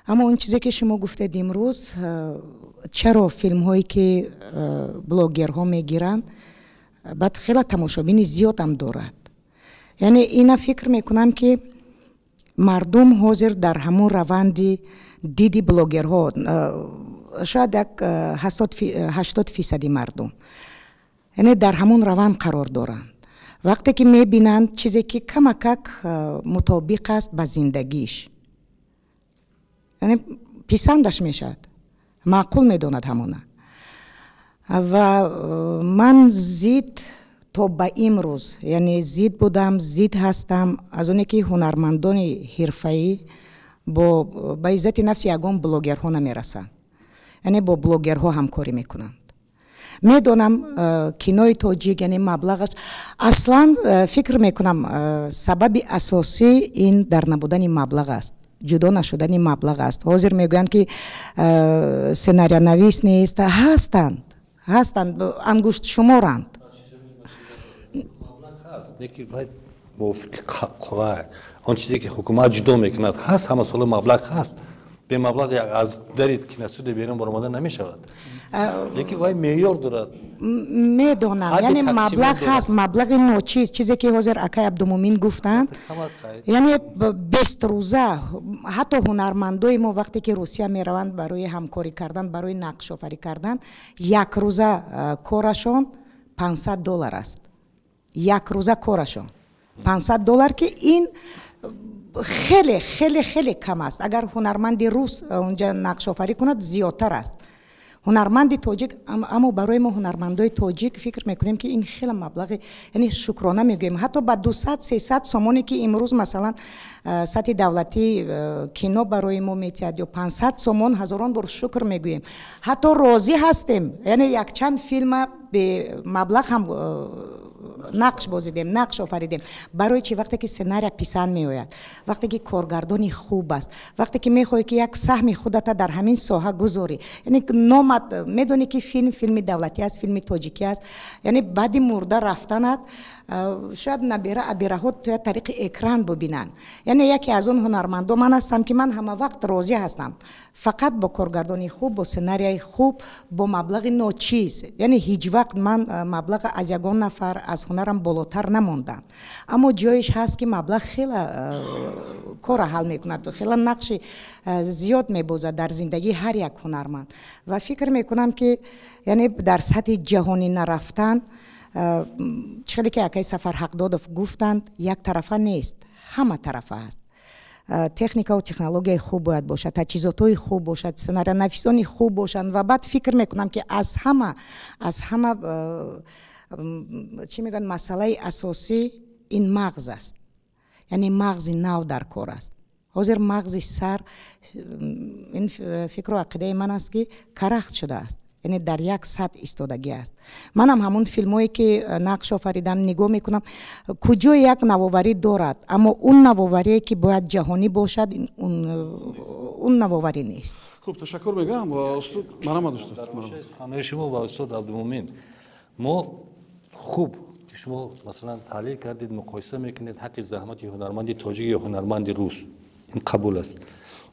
[SPEAKER 6] اما اون چیزی که شما گفتید امروز چرا فیلم هایی که بلاگرها میگیرن بعد خیلی تماشابین زیاد هم دارد. یعنی اینا فکر میکنم که مردم حاضر در همون روندی دیدی بلاگرها شاید یک 80% مردم یعنی در همون روند قرار دارند. وقتی که میبینند چیزی که کمک مطابق است با زندگیش یعنی پسندش میشد معقول میداند همونه. و من زید تا به امروز یعنی زید بودم زید هستم از اونی که هنرمندان حرفه‌ای با عزت نفس یگان بلاگرها نمیرسند. یعنی با بلاگرها همکاری میکنند. میدونم کینوی تاجیک یعنی مبلغش اصلا فکر میکنم سبب اساسی این در نبودن مبلغ است جدا نشدن مبلغ است. حاضر میگویند که سناریو نویس نیست هستند انگشت شمارند.
[SPEAKER 3] یکی باید موافق قضا آن چیزی که حکومت جدا میکند هست همه سال مبلغ هست به مبلغ از درید که نسود بیرون برآمده نمیشود. یکی وای معیار دارد
[SPEAKER 6] میدونم یعنی مبلغ هست مبلغ ناچیز چیزی که حاضر اکای عبدالمومین گفتند یعنی 20 روزه حتی هنرمندای ما وقتی که روسیه میروند برای همکاری کردن برای نقش آفری کردن 1 روزه کارشان $500 است. 1 روزه کارشان $500 که این خیلی خیلی خیلی کم است. اگر هنرمند روس اونجا نقش آفری کند زیادتر است. هنرمند تاجیک اما برای ما هنرمندای تاجیک فکر میکنیم که این خیلی مبلغ یعنی شکرانه میگیم حتی با 200-300 سامانی که امروز مثلا سطح دولتی کینو برای ما میتید یا 500 سامان هزاران بار شکر میگوییم حتی راضی هستیم. یعنی یک چند فیلم به مبلغ هم نقش بازیدیم، نقش آفریدیم. برای چی؟ وقتی که سناریو پسند میآید، وقتی که کارگردانی خوب است، وقتی که میخوای که یک سهم خودت در همین ساحه گذاری، یعنی نامت میدونی که فیلم دولتی است، فیلم تاجیکی است، یعنی بعد مرده رفتنت شاید نبیره ها توی طریق اکران ببینن. یعنی یکی از اون هنرمندان من هستم که من همه وقت راضی هستم فقط با کارگردانی خوب، با سناریوی خوب، با مبلغ ناچیز. یعنی هیچ وقت من مبلغ از یگان نفر از هنرم بالاتر نموندم، اما جایش هست که مبلغ خیلی کار حل میکند، خیلی نقش زیاد میبازد در زندگی هر یک هنرمند. و فکر میکنم که یعنی در سطح جهانی نرفتن، چیزی که اکای سفر حقدادوف گفتند، یک طرفه نیست، همه طرفه است. تکنیک و تکنولوژی خوب باید باشد، تجهیزات خوب باشد، سناریو نویسانی خوب باشند. و بعد فکر میکنم که از همه چی میگن مسئله اساسی این مغز است. یعنی مغز نو در کار است. حاضر مغز سر، این فکر و عقیده من است که کرخت شده است، یعنی در یک سطح ایستادگی است. منم همون فیلمایی که نقش آفریدم نگاه میکنم کجا یک نوآوری دارد، اما اون نوآوری که باید جهانی باشد اون نوآوری نیست.
[SPEAKER 1] خوب تشکر میگم استاد. منم
[SPEAKER 3] خانه شما و استاد عبدالمومن، ما خوب شما مثلا تحلیل کردید، مقایسه میکنید حق زحمت هنرمند تاجیک یا هنرمند روس، این قبول است.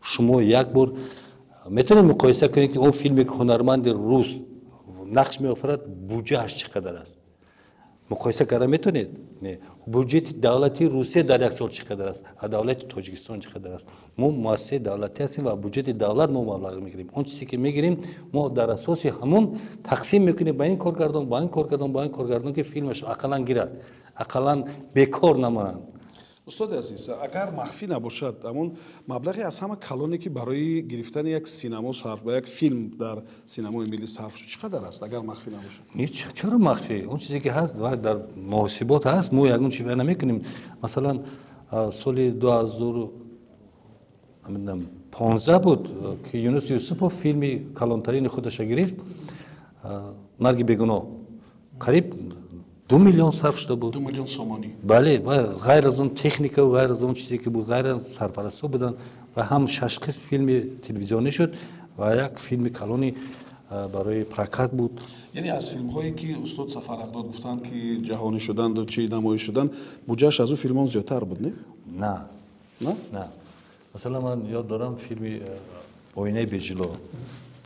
[SPEAKER 3] شما یک بار میتونید مقایسه کنید که اون فیلمی که هنرمند روس نقش میآفرد بودجهش چقدر است؟ مقایسه کردن میتونید؟ نه. بودجه دولتی روسیه در یک سال چقدر است؟ دولت تاجیکستان چقدر است؟ ما مؤسسه دولتی هستیم و بودجه دولت ما مبلغ میگیریم. اون چیزی که میگیریم ما در اساس همون تقسیم میکنیم با این کارگردان، با این کارگردان، با این کارگردان که فیلمش اقلا گیرد، اقلا بیکار نمانند.
[SPEAKER 1] استاد عزیز، اگر مخفی نباشد همون مبلغی از همه کلانی که برای گرفتن یک سینما صرف با یک فیلم در سینمای ملی صرف شد چقدر است اگر مخفی نباشد؟
[SPEAKER 3] هیچ، چرا مخفی؟ اون چیزی که هست و در محاسبات هست، ما یگون چیزی نمیکنیم. مثلا سال 2015 بود که یونس یوسفوف فیلمی کلانترین خودش گرفت، مرگ بیگناه، قریب 2 میلیون صرف شده بود.
[SPEAKER 1] 2 میلیون سومانی.
[SPEAKER 3] بله، غیر از اون تکنیک و غیر از اون چیزی که بود، غیر از سرپرستا بودن و هم 6 قسم فیلم تلویزیونی شد و یک فیلم کلانی برای پرکات بود.
[SPEAKER 1] یعنی از فیلم هایی که استاد سفر حقداد گفتند که جهانی شدند و چی نمایش شدن، بودجهش از اون فیلم ها زیادتر بود نه؟
[SPEAKER 3] نه. مثلا من یاد دارم فیلم آینه بجلو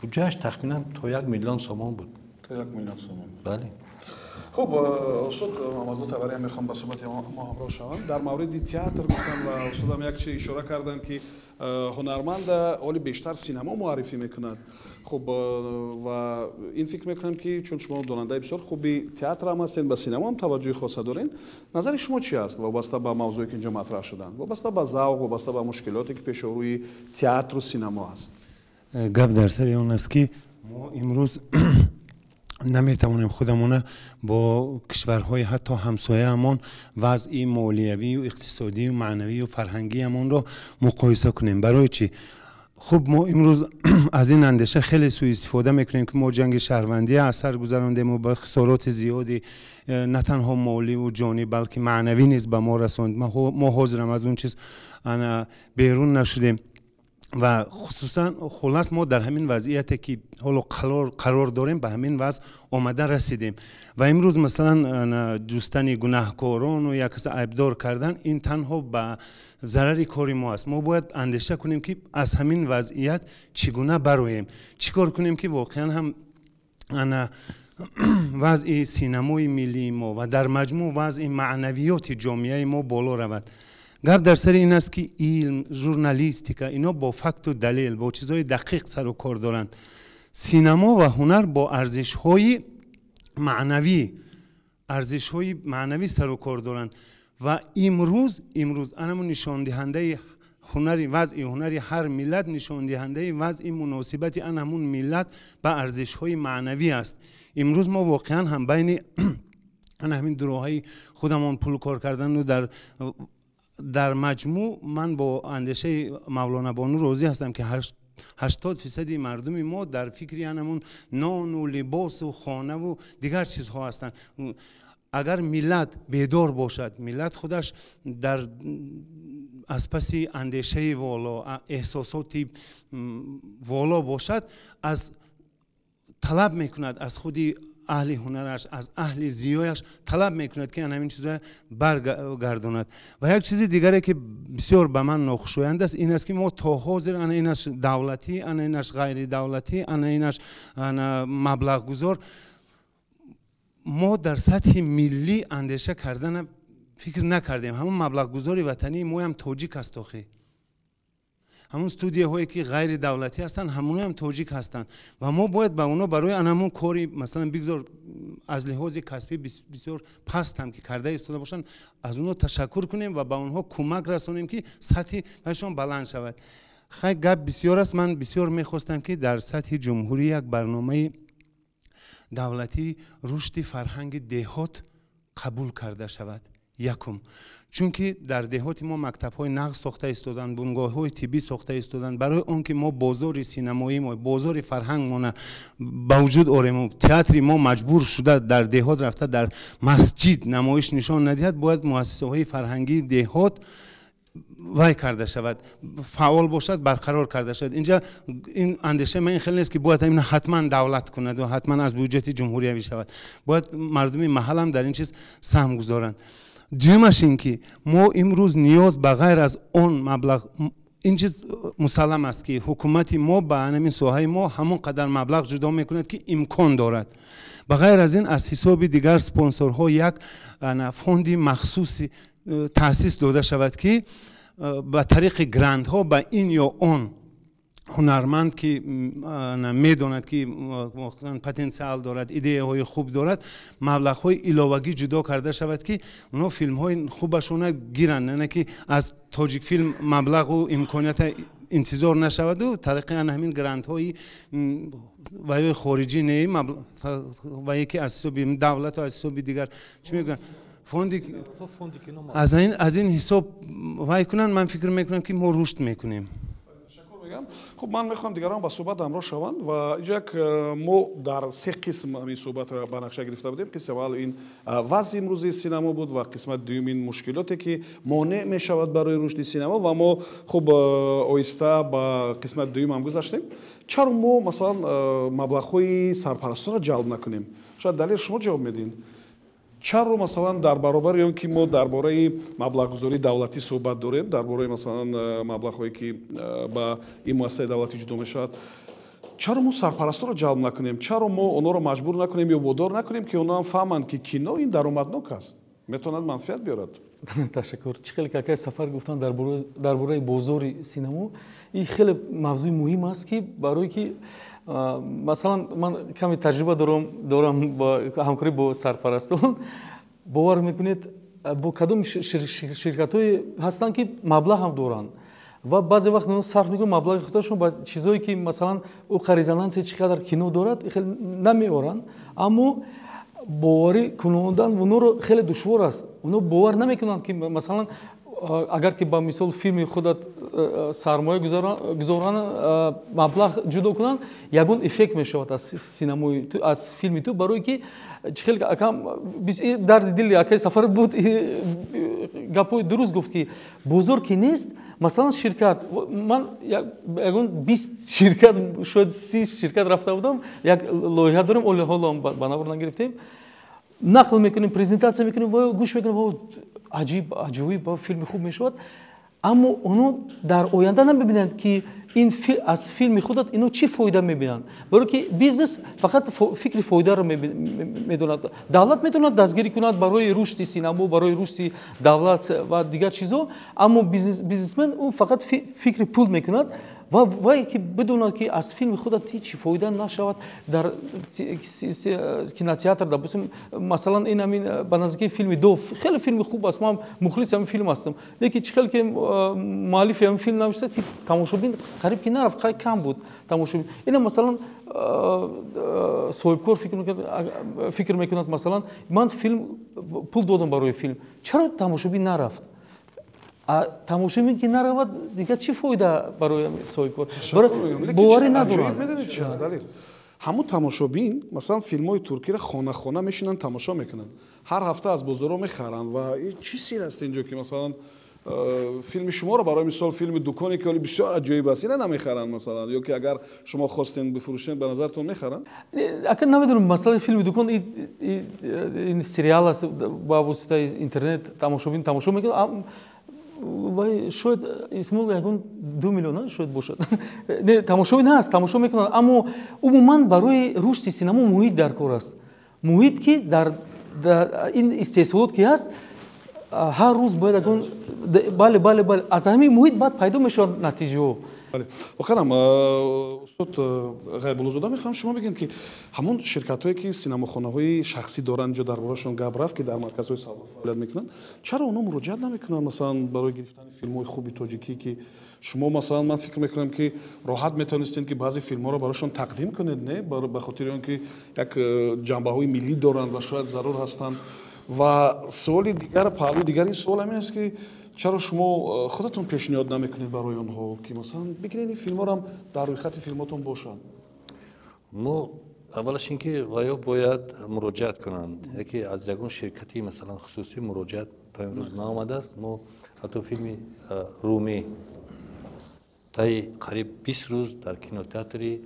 [SPEAKER 3] بودجهش تقریبا تا 1 میلیون سومان بود.
[SPEAKER 1] تا 1 میلیون سومان.
[SPEAKER 3] بله.
[SPEAKER 1] خب استاد محمد طبری میخوام به صحبت ما همراه شوم. در مورد تئاتر گفتن و استاد هم یک چیز اشاره کردن که هنرمند اولی بیشتر سینما معرفی میکند. خب و این فکر میکنم که چون شما داننده بسیار خوبی تئاتر هم هستین، به سینما هم توجه خاصه دارین، نظر شما چی است وابسته به موضوعی که اینجا مطرح شدن، وابسته به ذوق، وابسته به مشکلاتی که پیش روی تئاتر و سینما است؟
[SPEAKER 7] گپ در سر اون است که ما امروز نمیتوانیم خودمون با کشورهای حتی همسایه همان وضع مالیوی و اقتصادی و معنوی و فرهنگی همان را مقایسه کنیم. برای چی؟ خب ما امروز از این اندیشه خیلی سوء استفاده میکنیم که ما جنگ شهروندی اثر گذراندیم و با خسارات زیادی نه تنها مالی و جانی بلکه معنوی نیز به ما رساند. ما حاضرم از اون چیز بیرون نشدیم و خصوصا خلاص ما در همین وضعیتی که حالا قرار داریم به همین وضع آمده رسیدیم و امروز مثلا جستن گناهکاران و یک کس عیبدار کردن این تنها به ضرر کار ما است. ما باید اندیشه کنیم که از همین وضعیت چگونه برآییم، چیکار کنیم که واقعا هم وضع سینمای ملی ما و در مجموع وضع معنویات جامعه ما بالا رود. گپ در سر این است که علم، ژورنالیستیکا اینا با فکت و دلیل با چیزهای دقیق سر و کار دارند. سینما و هنر با ارزش‌های معنوی سر و کار دارند و امروز انمون نشان دهنده هنری وضع هنری هر ملت نشان دهنده وضع مناسبت همون ملت به ارزش‌های معنوی است. امروز ما واقعا هم بین همین دروهای خودمون پول کار کردن و در مجموع من با اندیشه مولانا بانو راضی هستم که 80% مردم ما در فکری همون نان و لباس و خانه و دیگر چیزها هستند. اگر ملت بیدار باشد، ملت خودش در از پس اندیشه والا، احساساتی والا باشد، از طلب میکند از خودی اهل هنرش، از اهل زیایش طلب میکند که همین چیزا برگرداند. و یک چیز دیگری که بسیار به من ناخوشایند است این است که ما تا حاضر انا اینش دولتی، انا اینش غیر دولتی، انا اینش مبلغ گذار، ما در سطح ملی اندیشه کردن فکر نکردیم. همون مبلغ گذاری وطنی ما هم تاجیک است آخه. همون استودیو هایی که غیر دولتی هستند همون هم تاجیک هستند و ما باید به اونا برای همون کاری مثلا بگذار از لحاظ کسبی بسیار پست هم که کرده ایستاده باشن از اونا تشکر کنیم و به اونها کمک رسانیم که سطح بهشون بلند شود. خیلی گپ بسیار است. من بسیار میخواستم که در سطح جمهوری یک برنامه دولتی رشد فرهنگ دهات قبول کرده شود. یکم چون که در دهات ما مکتب های نقد ساخته ایستادن، بنگاه های طبی ساخته ایستادن برای اون که ما بازار سینمایی ما، بازار فرهنگ ما به وجود آوریم. تئاتر ما مجبور شده در دهات رفته در مسجد نمایش نشان ندهد، باید مؤسسه های فرهنگی دهات وای کرده شود، فعال باشد، برقرار کرده شود. اینجا این اندیشه من خیلی نیست که باید این حتما دولت کند و حتما از بودجه جمهوری شود، باید مردم محل هم در این چیز سهم گذارند. دومش این که ما امروز نیاز به غیر از اون مبلغ، این چیز مسلم است که حکومت ما به همین ساحه ما همون قدر مبلغ جدا میکند که امکان دارد. به غیر از این از حساب دیگر سپانسرها یک فوندی مخصوصی تأسیس داده شود که به طریق گرانت ها به این یا اون هنرمند که میداند که پتانسیل دارد، ایده های خوب دارد، مبلغ های علاوگی جدا کرده شود که اونا فیلم های خوبشون گیرند، نه که از تاجیک فیلم مبلغ و امکانیت انتظار نشود و طریق همین گرانت های و خارجی نه و یکی از حساب دولت و از حساب دیگر چی میگن فوندی از این حساب وای کنن، من فکر میکنم که ما رشد میکنیم.
[SPEAKER 1] خب من میخوام دیگران با صحبت همراه شوند و اینجا ما در سه قسم این صحبت را به نقشه گرفته بودیم. قسم اول این وضع امروزی سینما بود و قسمت دوم این مشکلاتی که مانع میشود برای رشد سینما و ما خب آهسته با قسمت دوم هم گذاشتیم. چرا ما مثلا مبلغ‌های سرپرستان را جلب نکنیم؟ شاید دلیل شما جواب میدین. چرا مثلا در برابر اون که ما درباره مبلغ گذاری دولتی صحبت داریم، درباره مثلا مبلغ هایی که با این مؤسسه دولتی جدا میشود، چرا ما سرپرستان رو جلب نکنیم؟ چرا ما اونا رو مجبور نکنیم یا وادار نکنیم که اونا هم فهمند که کینو این درآمدناک است، میتواند منفعت بیارد؟
[SPEAKER 8] تشکر. چقدر که سفر گفتن درباره بازار سینما، این خیلی موضوع مهم است که برای که مثلا من کمی تجربه دارم با همکاری با سرپرستان. باور میکنید با کدام شرکت های هستن که مبلغ هم دارن و بعضی وقت اون صرف میکنن مبلغ خودشون با چیزایی که مثلا او خریدنانسی چقدر کینو دارد خیلی نمیارن، اما باوری کنوندن اونو رو خیلی دشوار است. اونو باور نمیکنن که مثلا اگر که با مثال فیلم خودت سرمایه گذاران مبلغ جدا کنن، یگون افکت میشود از سینمای تو، از فیلم تو، برای که خیلی کم در دل یک سفر بود گپوی درست گفت که بزرگ نیست. مثلا شرکت من یگون 20 شرکت شاید 30 شرکت رفته بودم، یک لایحه داریم اول حالا بنابر نگرفتیم، نقل میکنیم، پرزنتاسیون میکنیم و گوش میکنیم عجیب با فیلم خوب میشود، اما اونو در آینده نمیبینند که این از فیلم خودت اینو چی فایده میبینند، برای که بیزنس فقط فکر فایده رو میدوند. دولت میتواند دستگیری کند برای رشد سینما، برای رشد دولت و دیگر چیزا، اما بیزنسمن اون فقط فکر پول میکند و وای که بدوند که از فیلم خودت هیچ فایده نشود. در کینوتئاتر مثلا این همین به نزدیکی فیلم دو خیلی فیلم خوب است، من مخلص همین فیلم هستم، لیکن چقدر که مؤلف همین فیلم نوشته که تماشابین قریب که نرفت، خیلی کم بود تماشابین. اینا مثلا صاحبکار فکر میکند مثلا من فیلم پول دادم برای فیلم، چرا تماشابین نرفت؟ تماشابین که نرود دیگه چی فایده برای صاحبکار؟ باوری ندارن.
[SPEAKER 1] ҳамун тамошобин масалан филмҳои туркиро хона мешинанд тамошо мекунанд, ҳар ҳафта аз бозорҳо мехаранд ва чӣ сир аст инҷо ки масалан филми шуморо барои мисол филми дуконе ки бисёр аҷоиб аст ина намехаранд масалан ё ки агар шумо хостен бифурӯшед ба назартон мехаранд?
[SPEAKER 8] Ака намедонам масалаи филми дукон ин сериал аст ба воситаи интернет тамошобин тамошо мекунад вай шояд исмол ягон 2 миллион шояд бошад. Не тамошобин ҳаст, тамошо мекунад, аммо умуман барои рушди синема муҳит даркор аст. Муҳит ки дар ин истеҳсолот ки ҳаст ҳар рӯз бояд ягон бале аз ҳамин муҳит баъд пайдо мешавад натиҷаҳо.
[SPEAKER 1] охирам устод ғайбуллозода мехоҳам шумо бигӯед ки ҳамон ширкатҳое ки синамохонаҳои шахсӣ доранд инҷо дар борашон гап рафт ки дар марказҳои савдо фаъолият мекунанд, чаро онҳо муроҷиат намекунанд масалан барои гирифтани филмҳои хуби тоҷикӣ ки шумо масалан ман фикр мекунам ки роҳат метавонистед ки баъзе филмҳоро барошон тақдим кунед, не ба хотири он ки як ҷанбаҳои миллӣ доранд ва шояд зарур ҳастанд. ва суоли дигар паҳлӯи дигари ин суол ҳамин аст ки чаро шумо худатон пешниҳод намекунед барои онҳо ки масалан бигиред ин филмҳоро ҳам дар рӯйхати филмҳотон бошад?
[SPEAKER 3] мо аввалаш ин ки ваё бояд муроҷиат кунанд, яке аз ягон ширкати масалан хусусӣ муроҷиат то имрӯз наомадааст. мо ҳатто филми румӣ таи қариб 20 рӯз дар кинотеатри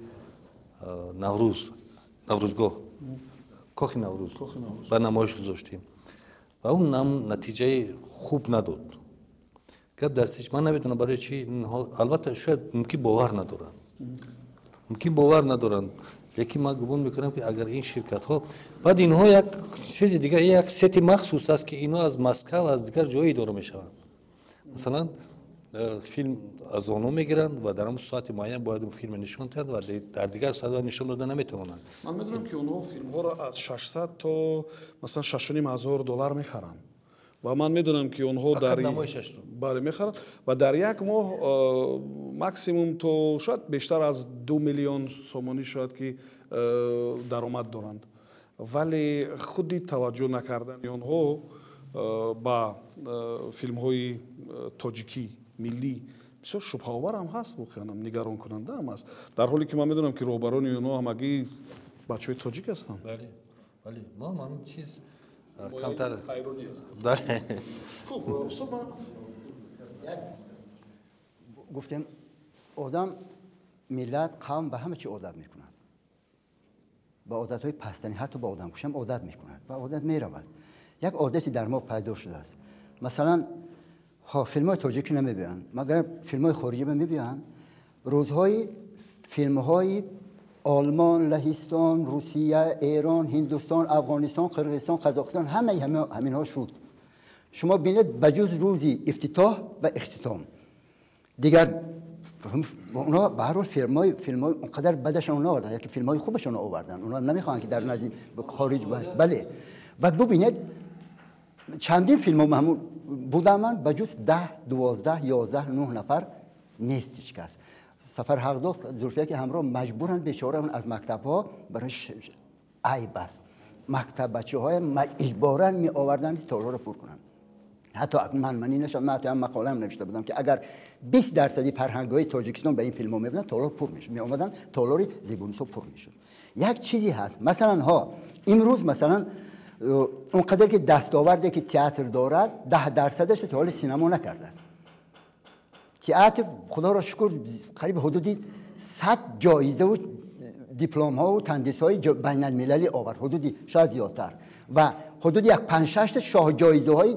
[SPEAKER 3] наврӯзгоҳ кохи наврӯз ба намоиш гузоштем ва он натиҷаи хуб надод. гап дар чист ман намедонам барои чӣ, албатта шояд мумкин бовар надоранд, лекин ман гумон мекунам ки агар ин ширкатҳо баъд инҳо як чизи дигар, як сети махсус аст ки инҳо аз Москва аз дигар ҷои идора мешаванд. Масалан филм аз онҳо мегиранд ва дар ҳамун соати муайян бояд он филм нишон диҳанд ва дар дигар соатҳо нишон дода наметавонанд.
[SPEAKER 1] ман медонам ки онҳо филмҳоро аз 600 то масалан 6,5 $5 мехаранд ва ман медонам ки онҳо бале мехаранд ва дар як моҳ максимум то шояд бештар аз 2 миллион сомонӣ шояд ки даромад доранд, вале худи таваҷҷӯҳ накардани онҳо ба филмҳои тоҷикӣ миллӣ бисёр шубҳаовар ҳам ҳаст, воқеан нигаронкунанда ҳам аст, дар ҳоле ки ман медонам ки роҳбарони онҳо ҳамагӣ бачаҳои тоҷик ҳастанд.
[SPEAKER 3] бале мо ҳамин чиз камтар
[SPEAKER 4] گفتیم آدم ملت قوم به همه چی عادت میکنند، با عادت های پستنی حتی با آدم کشم عادت میکنند و عادت میرود. یک عادتی در ما پیدا شده است. مثلا فیلم های تاجیکی نمیبینند مگر فیلم های خارجی میبینند. روزهای فیلم های آلمان، لهستان، روسیه، ایران، هندوستان، افغانستان، قرقیزستان، قزاقستان همین ها شد. شما بینید بجز روزی افتتاح و اختتام دیگر اونا به هر حال فیلمای اونقدر بدشون آوردن، یکی فیلمای خوبشون آوردن، اونا نمیخوان که در نظیر خارج بله. و ببینید چندین فیلم همون بودم من بجز 10 12 11 9 نفر نیست هیچ کس. سفر حق دوست زلفیه که همراه مجبورن بیچاره از مکتب ها برای عیب است. مکتب بچه های اجبارا می آوردن تالار رو پر کنن. حتی من نشد، من هم مقاله هم نوشته بودم که اگر 20% فرهنگ‌های تاجیکستان به این فیلم ها میبودن تالار پر میشد، می اومدن تالار زیبونیسو پر میشد. یک چیزی هست مثلا امروز مثلا اونقدر که دستاوردی که تئاتر دارد 10%ش تا حال سینما نکرده است. تئاتر خدا را شکر قریب حدودی 100 جایزه و دیپلم ها و تندیس های بین المللی آورد، حدودی شاید زیادتر، و حدودی 5-6 شاه جایزه های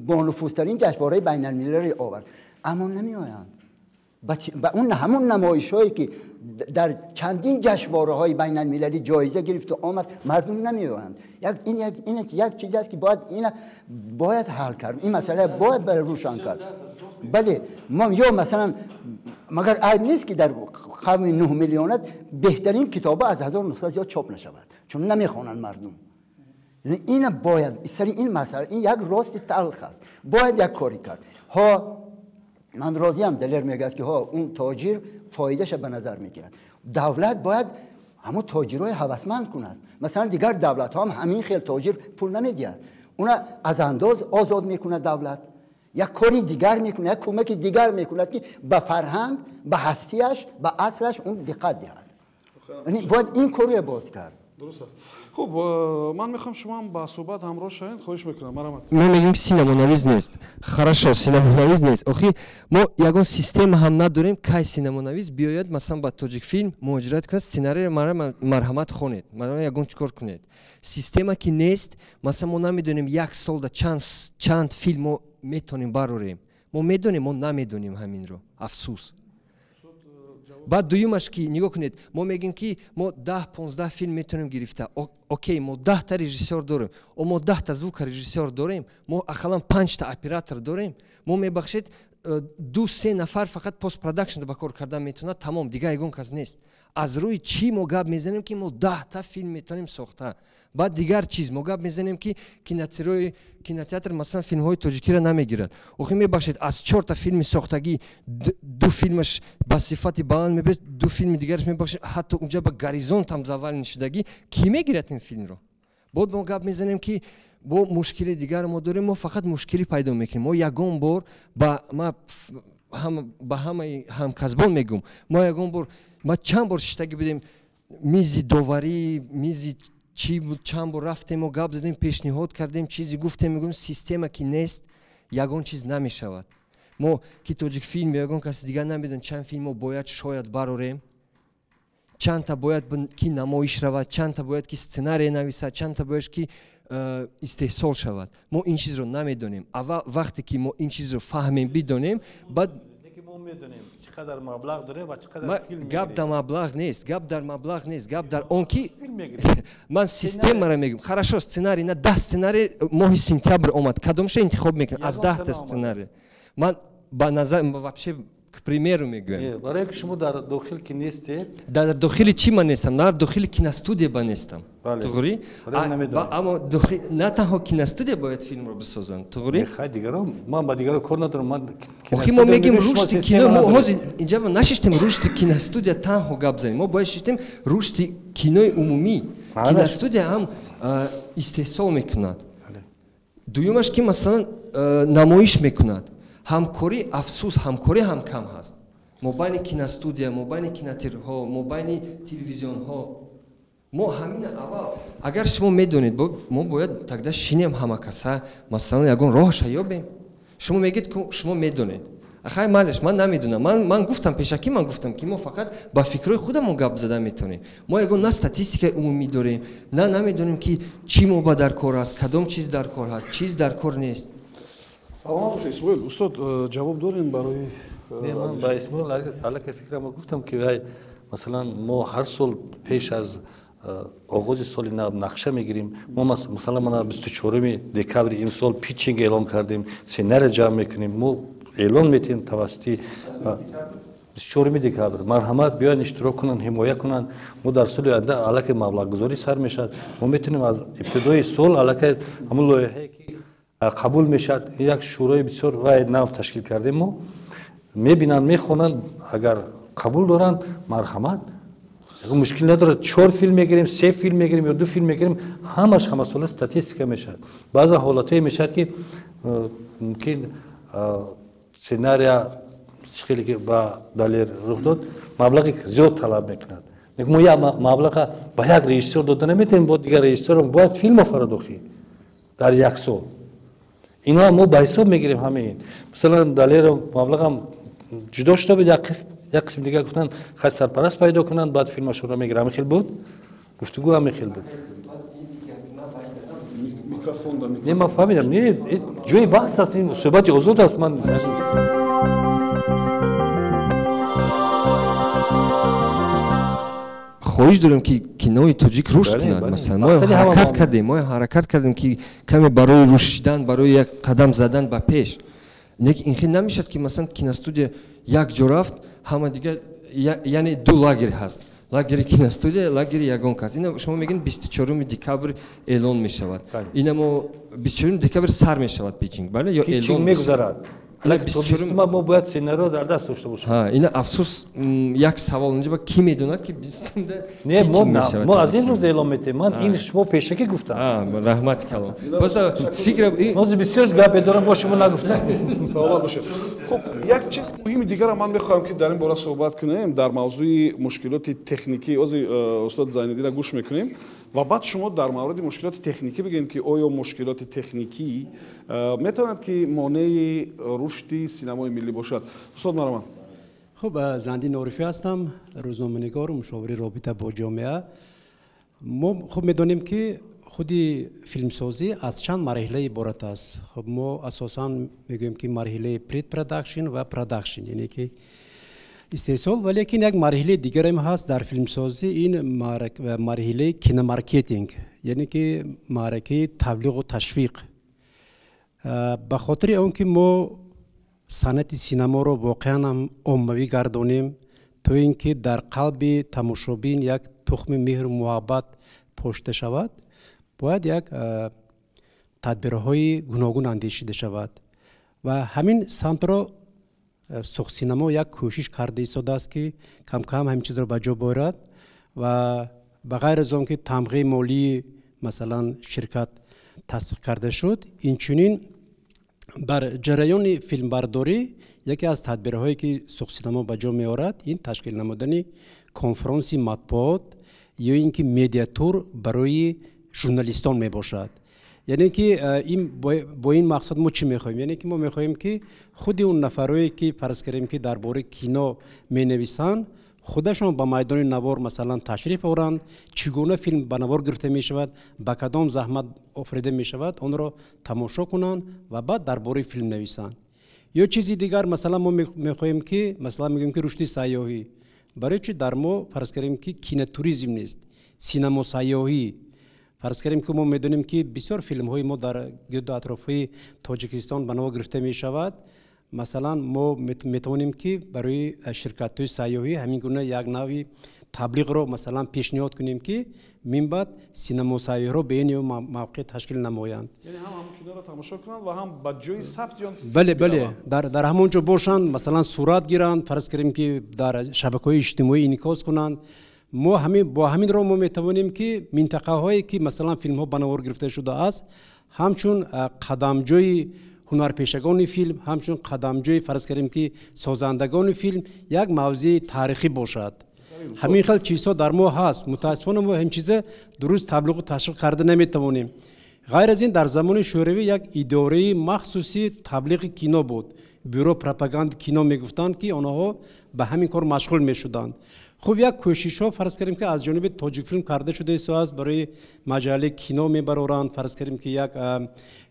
[SPEAKER 4] با نفوذترین جشنواره بین المللی آورد، اما نمی آیند. و اون همون نمایش هایی که در چندین جشنواره های بین المللی جایزه گرفت و آمد مردم نمی آیند. این یک چیزی است که باید حل کرد، این مسئله باید روشن کرد. بله ما یا مثلا مگر عیب نیست که در قوم 9 میلیونت بهترین کتابا از 1900 زیاد چاپ نشود چون نمیخوانند مردم. این باید سری این مسئله این یک راست تلخ است، باید یک کاری کرد. من راضی ام دلر میگه که اون تاجر فایدهش به نظر میگیرد. دولت باید همون تاجرای هوسمند کند. مثلا دیگر دولت ها هم همین خیل تاجر پول نمیدهد، اونا از انداز آزاد میکنه دولت، یک کاری دیگر میکنه، یک کمک دیگر میکنه که به فرهنگ، به هستیش، به اصلش اون دقت دهد. یعنی باید این کارو باز کرد.
[SPEAKER 1] درست است. خب من میخوام شما هم با صحبت همراه شوین. خواهش میکنم.
[SPEAKER 9] من میگم سینمانویز نیست. хорошо سینمانویز نیست. آخه ما یگان سیستم هم نداریم که سینمانویز بیاید مثلا با تاجیک فیلم مهاجرت کنه سیناری مرحمت خونید. مثلا یگان چیکار کنید. سیستمی که نیست مثلا ما نمیدونیم یک سال دا چند فیلم میتونیم براریم. ما میدونیم ما نمیدونیم همین رو. افسوس. بعد دویمش که نگاه کنید ما میگیم که ما 10-15 فیلم میتونیم گرفته اوکی ما 10 تا رژیسور داریم و ما 10 تا звук رژیسور داریم ما اقلا 5 تا اپراتور داریم ما میبخشید 2-3 نفر فقط پست پروداکشن با کار کردن میتونه تمام دیگه یگان کس نیست از روی چی ما گپ میزنیم که ما 10 تا فیلم میتونیم ساخته بعد دیگر چیز ما گپ میزنیم که کینотеатр مثلا فیلم های تاجیکی را نمیگیرد اوخی میبخشید از 4 تا فیلم ساختگی 2 فیلمش با صفت بلند میبرد 2 فیلم دیگرش میبخشید حتی اونجا با گریزونت هم زوال نشدگی کی میگیرد این فیلم رو بعد ما گپ میزنیم که با مشکل دیگر ما داریم ما فقط مشکلی پیدا میکنیم ما یگان بار با ما همه همکسبان میگم ما یگان بار ما چند بار شتگی بدیم میزی داوری میزی چی بود چند بار رفتیم و گپ زدیم پیشنهاد کردیم چیزی گفتیم میگم سیستمی که نیست یگان چیز نمیشود ما که تاجیک فیلم یگان کسی دیگر نمیدون چند فیلم ما باید شاید براریم چند تا باید که نمایش رود چند تا باید که سناریو نویسد چند تا باید که استحصال شود ما این چیز رو نمیدونیم اول وقتی که ما این چیز رو فهمیم بدونیم بعد
[SPEAKER 3] ما میدونیم چقدر مبلغ داره و چقدر فیلم
[SPEAKER 9] گپ در مبلغ نیست گپ در مبلغ نیست گپ در اون کی من سیستم را میگم хорошо سناریو نه 10 سناریو ماه سپتامبر اومد کدومش انتخاب میکنم از 10 تا سناریو من با نظر вообще к примеру میگم
[SPEAKER 3] برای که شما در داخل کی نیستید
[SPEAKER 9] در داخل چی من نیستم در داخل کیناستودیو با نیستم توغری اما نه تنها کیناستودیو باید فیلم رو بسازن توغری
[SPEAKER 3] خیلی دیگران من با دیگران کار ندارم من
[SPEAKER 9] آخه ما میگیم رشد کینو ما اینجا نشستیم رشد کیناستودیو تنها گپ زدیم ما باید شستیم رشد کینوی عمومی کیناستودیو هم استحصال میکند دویمش که مثلا نمایش میکند همکاری افسوس همکاری هم کم هست مبین کیناستودیو مبین کیناترها مبین تلویزیون ها ما همین اول اگر شما میدونید ما باید تقدر شینیم همه کسا مثلا یگان راهش یابیم شما میگید که شما میدونید آخه معلش من نمیدونم من گفتم پیشکی من گفتم که ما فقط با فکرای خودمون گپ زدن میتونیم ما یگان نه استاتستیک عمومی داریم نه نمیدونیم که چی ما در کار است کدام چیز در کار هست چیز در کار نیست
[SPEAKER 1] سلام اسماعیل استاد جواب دارین برای
[SPEAKER 3] من با اسماعیل علاقه فکرم گفتم که مثلا ما هر سال پیش از آغاز سال نو نقشه میگیریم ما مثلا من 24 دکبر این سال پیچینگ اعلام کردیم سینر جمع میکنیم ما اعلان میتیم توسط 24 دکبر مرحمت بیان اشتراک کنن حمایت کنن ما در سال آینده علاقه مبلغ گذاری سر میشد ما میتونیم از ابتدای سال علاقه همون لایحه‌ای که قبول میشد یک شورای بسیار واحد نو تشکیل کردیم ما میبینن میخونن اگر قبول دارن مرحمت مشکل نداره 4 فیلم میگیریم 3 فیلم میگیریم یا 2 فیلم میگیریم همه سال استاتستیکا میشد بعضی حالاتایی میشد که ممکن سناریو خیلی که با دلیر رخ داد مبلغی زیاد طلب میکند ما یا مبلغ با یک رژیسور دادن نمیتونیم با دیگر رژیسور باید فیلم فرادخی در یک سال اینا ما با حساب میگیریم همین مثلا دلیر مبلغ هم جدا شده بود یک قسم دیگه گفتن خاص سرپرست پیدا کنن بعد فیلمش رو میگیرم خیلی بود گفتگو هم خیلی بود نه من فهمیدم نه جوی بحث است این صحبت آزاد است من
[SPEAKER 9] خواهش دارم که کینوی تاجیک رشد کند مثلا ما حرکت کردیم که کمی برای رشدیدن برای یک قدم زدن به پیش این خیلی نمیشد که مثلا کیناستودیو یک جا رفت همه دیگه یعنی 2 لاگر هست لاگر کیناستودیو لاگر یگان کس اینا شما میگین 24 دکبر اعلان میشود اینا ما 24 دکبر سر میشود پیچینگ بله یا
[SPEAKER 3] اعلان میگذرد ما باید سینارو در دست داشته باشیم.
[SPEAKER 9] این افسوس یک سوال اینجا با کی میدوند که بیستنده
[SPEAKER 3] نه ما از این روز اعلام میتیم. من این شما پیشکی گفتم.
[SPEAKER 9] رحمت کلام. پس فکر
[SPEAKER 3] موضوع بسیار گپ دارم با شما نگفتم.
[SPEAKER 1] سلام باشه. خب یک چیز مهم دیگر من میخوام که در این باره صحبت کنیم در موضوع مشکلات تکنیکی از استاد زیندی را گوش میکنیم و بعد شما در مورد مشکلات تکنیکی بگین که آیا مشکلات تکنیکی میتواند که مانع رشد سینمای ملی باشد. استاد مرحبا.
[SPEAKER 10] خب زندی نوریفی هستم، روزنامه‌نگار و مشاور رابطه با جامعه. ما خب میدونیم که خودی فیلمسازی از چند مرحله عبارت است. خب ما اساساً میگوییم که مرحله پرید پروداکشن و پروداکشن، یعنی که استحصال، ولی که یک مرحله دیگر هم هست در فیلمسازی، این مرحله کینو مارکتینگ، یعنی که معرکه تبلیغ و تشویق. به خاطر اون که ما صنعت سینما رو واقعا هم عمومی گردانیم تا اینکه در قلب تماشابین یک تخم مهر و محبت پشت شود، باید یک تدبیرهای گوناگون اندیشیده شود و همین سمت را سوخت سینما یک کوشش کرده ایستاده است که کم کم همین چیز را به جا بیاورد و بغیر از آن که تمغه مالی مثلا شرکت تصدیق کرده شد، اینچنین بر جریان فیلمبرداری یکی از تدبیرهایی که سوخت سینما به جا می‌آورد این تشکیل نمودن کنفرانسی مطبوعات یا اینکه مدیاتور برای ژورنالیستان میباشد. یعنی که این با این مقصد ما چی میخوایم؟ یعنی که ما میخوایم که خود اون نفرایی که فرض کنیم که درباره کینو مینویسن خودشون با میدان نوار مثلا تشریف آورند، چگونه فیلم به نوار گرفته می شود، با کدام زحمت آفریده می شود، آن را تماشا کنند و بعد درباره فیلم نویسند. یا چیزی دیگر مثلا ما میخوایم که مثلا میگیم که رشد سیاحی، برای چی در ما فرض کنیم که کینو توریسم نیست، سینما سیاحی. فرض کنیم که ما میدونیم که بسیار فیلم های ما در گرد و اطراف تاجیکستان به نوار گرفته می شود. مثلا ما میتوانیم که برای شرکت های سیاحی همین گونه یک نوعی تبلیغ رو مثلا پیشنهاد کنیم که من بعد سینما سیاحی رو به این موقع تشکیل نمایند.
[SPEAKER 1] یعنی هم کینو رو تماشا کنند و هم با جای ثبت جان.
[SPEAKER 10] بله در همونجا باشند، مثلا صورت گیرند، فرض کنیم که در شبکه‌های اجتماعی انعکاس کنند. ما با همین رو ما میتوانیم که منطقه هایی که مثلا فیلم ها به نوار گرفته شده است همچون قدمجوی هنرپیشگان فیلم، همچون قدمجوی فرض کنیم که سازندگان فیلم یک موضوع تاریخی باشد. همین خیلی چیزها در ما هست. متاسفانه ما هم چیز درست تبلیغ و تشویق کرده نمیتوانیم. غیر از این در زمان شوروی یک اداره مخصوصی تبلیغ کینو بود، بیرو پروپاگاند کینو میگفتند که آنها به همین کار مشغول میشدند. خب یک کوشش ها فرض کنیم که از جانب تاجیک فیلم کرده شده است برای مجله کینو میبرورند، فرض کنیم که یک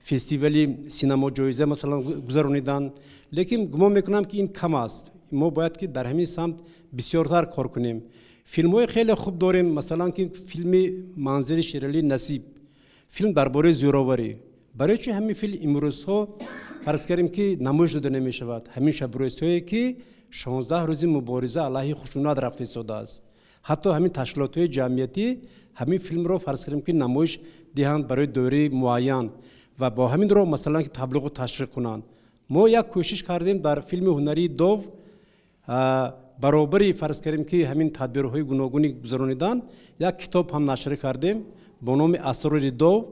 [SPEAKER 10] فستیوالی سینما جایزه مثلا گذرانیدن، لیکن گمان میکنم که این کم است. ما باید که در همین سمت بسیارتر کار کنیم. فیلم های خیلی خوب داریم، مثلا که فیلم منظر شیرالی نصیب، فیلم درباره زوراوری. برای چه همین فیلم امروز ها فرض کنیم که نمایش داده نمی شود؟ همین شب روزهایی که 16 روزی مبارزه علیه خشونت رفته ایستاده است. حتی همین تشکیلات جمعیتی همین فیلم رو فرض کنیم که نمایش دهند برای دوره معین و با همین رو مثلا که تبلیغ و تشویق کنند. ما یک کوشش کردیم در فیلم هنری دوو برابری فرض کنیم که همین تدبیرهای گوناگونی گذرانیدن، یک کتاب هم نشر کردیم با نام اسرار دو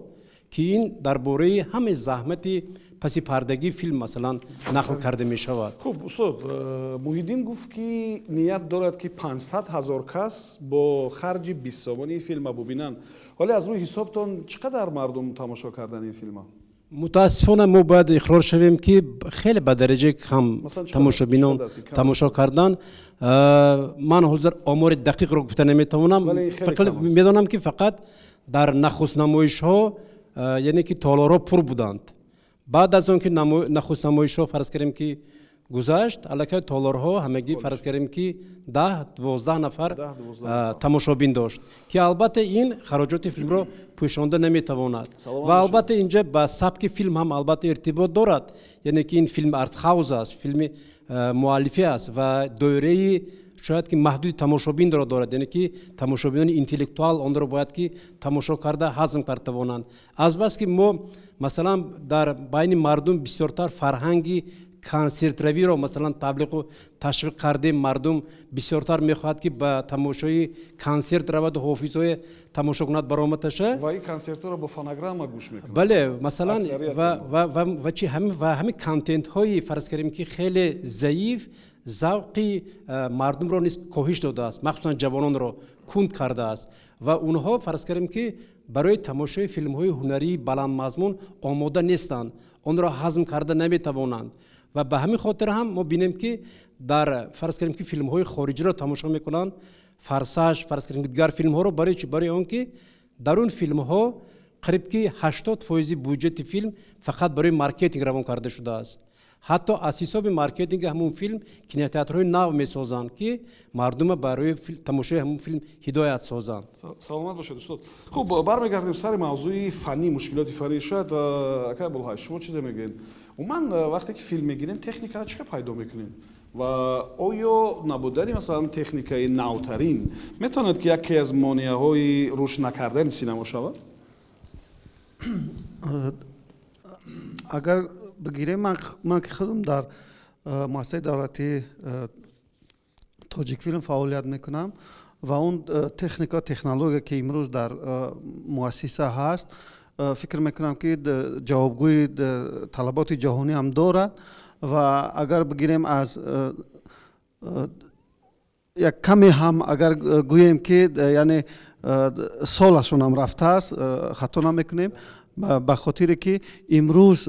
[SPEAKER 10] که این درباره همه زحمتی پس پردگی فیلم مثلا نقل کرده می شود.
[SPEAKER 1] خب استاد محیدین گفت که نیت دارد که 500,000 کس با خرج 20 سامانی فیلم ببینند. ولی از روی حسابتان چقدر مردم تماشا کردن این فیلم ها؟
[SPEAKER 10] متاسفانه ما باید اقرار شویم که خیلی به درجه کم تماشابینان تماشا کردن. من حاضر آمار دقیق رو گفته نمیتوانم، فقط میدانم که فقط در نخست نمایش ها یعنی که تالارها پر بودند. بعد از اون که نخست نمایش ها فرض کنیم که گذشت، البته تالارها همگی فرض کنیم که 10-12 نفر تماشابین داشت که البته این خراجات فیلم رو پوشانده نمیتواند و البته اینجا با سبک فیلم هم البته ارتباط دارد، یعنی که این فیلم ارت هاوس است، فیلم مؤلفه است و دایره شاید که محدود تماشابین دارد، یعنی که تماشابینان اینتלקتوال آن را باید که تماشا کرده هضم کرده توانند. از بس که ما مثلا در بین مردم بسیارتر فرهنگی کنسرتروی رو مثلا تبلیغ و تشویق کردیم مردم بسیارتر میخواد که با تماشای کنسرت رود و حافظهای تماشا کند برآمدشه
[SPEAKER 1] و این کنسرت رو با فونوگرام گوش میکنه.
[SPEAKER 10] بله مثلا و چی همه کانتنت های فرض کردیم که خیلی ضعیف ذوقی مردم رو نیست کاهش داده است، مخصوصا جوانان رو کند کرده است و اونها فرض کردیم که برای تماشای فیلم های هنری بلند مضمون آماده نیستند، اون را هضم کرده نمیتوانند و به همین خاطر هم ما بینیم که در فرض کردیم که فیلم های خارجی را تماشا میکنند، فرسش فرض کردیم که دیگر فیلم ها رو برای اون که در اون فیلم ها قریب که 80% بودجه فیلم فقط برای مارکتینگ روان کرده شده است. حتی از حساب مارکتینگ همون فیلم کینوتئاترهای نو میسازند که مردم برای تماشای همون فیلم هدایت سازند.
[SPEAKER 1] سلامت باشید استاد. خب برمیگردیم سر موضوع فنی، مشکلات فنی. شاید اکای بولهای شما چیزی میگین؟ من وقتی که فیلم میگیرین تکنیک را چیکار پیدا میکنین؟ و آیا نبودن مثلا تکنیکای نوترین میتواند که یکی از مانعهای رشد نکردن سینما شود؟
[SPEAKER 11] اگر بگیریم من که خودم در مؤسسه دولتی تاجیک فیلم فعالیت میکنم و اون تکنولوژی که امروز در مؤسسه هست فکر میکنم که جوابگوی طلبات جهانی هم دارد و اگر بگیریم از یک کمی هم اگر گوییم که یعنی سالشون هم رفته است خطا نمیکنیم به خاطر که امروز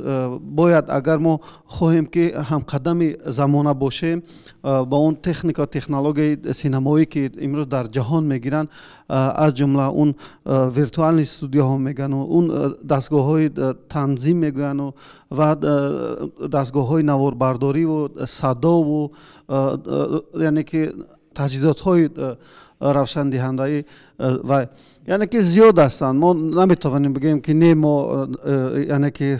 [SPEAKER 11] باید اگر ما خواهیم که هم قدم زمانه باشیم با اون تکنولوژی سینمایی که امروز در جهان میگیرن از جمله اون ویرتوال استودیوها میگن و اون دستگاه های تنظیم میگن و دستگاه های نواربرداری و صدا و یعنی که تجهیزات های روشن دهنده و یعنی که زیاد هستند. ما نمیتوانیم بگیم که نه ما یعنی که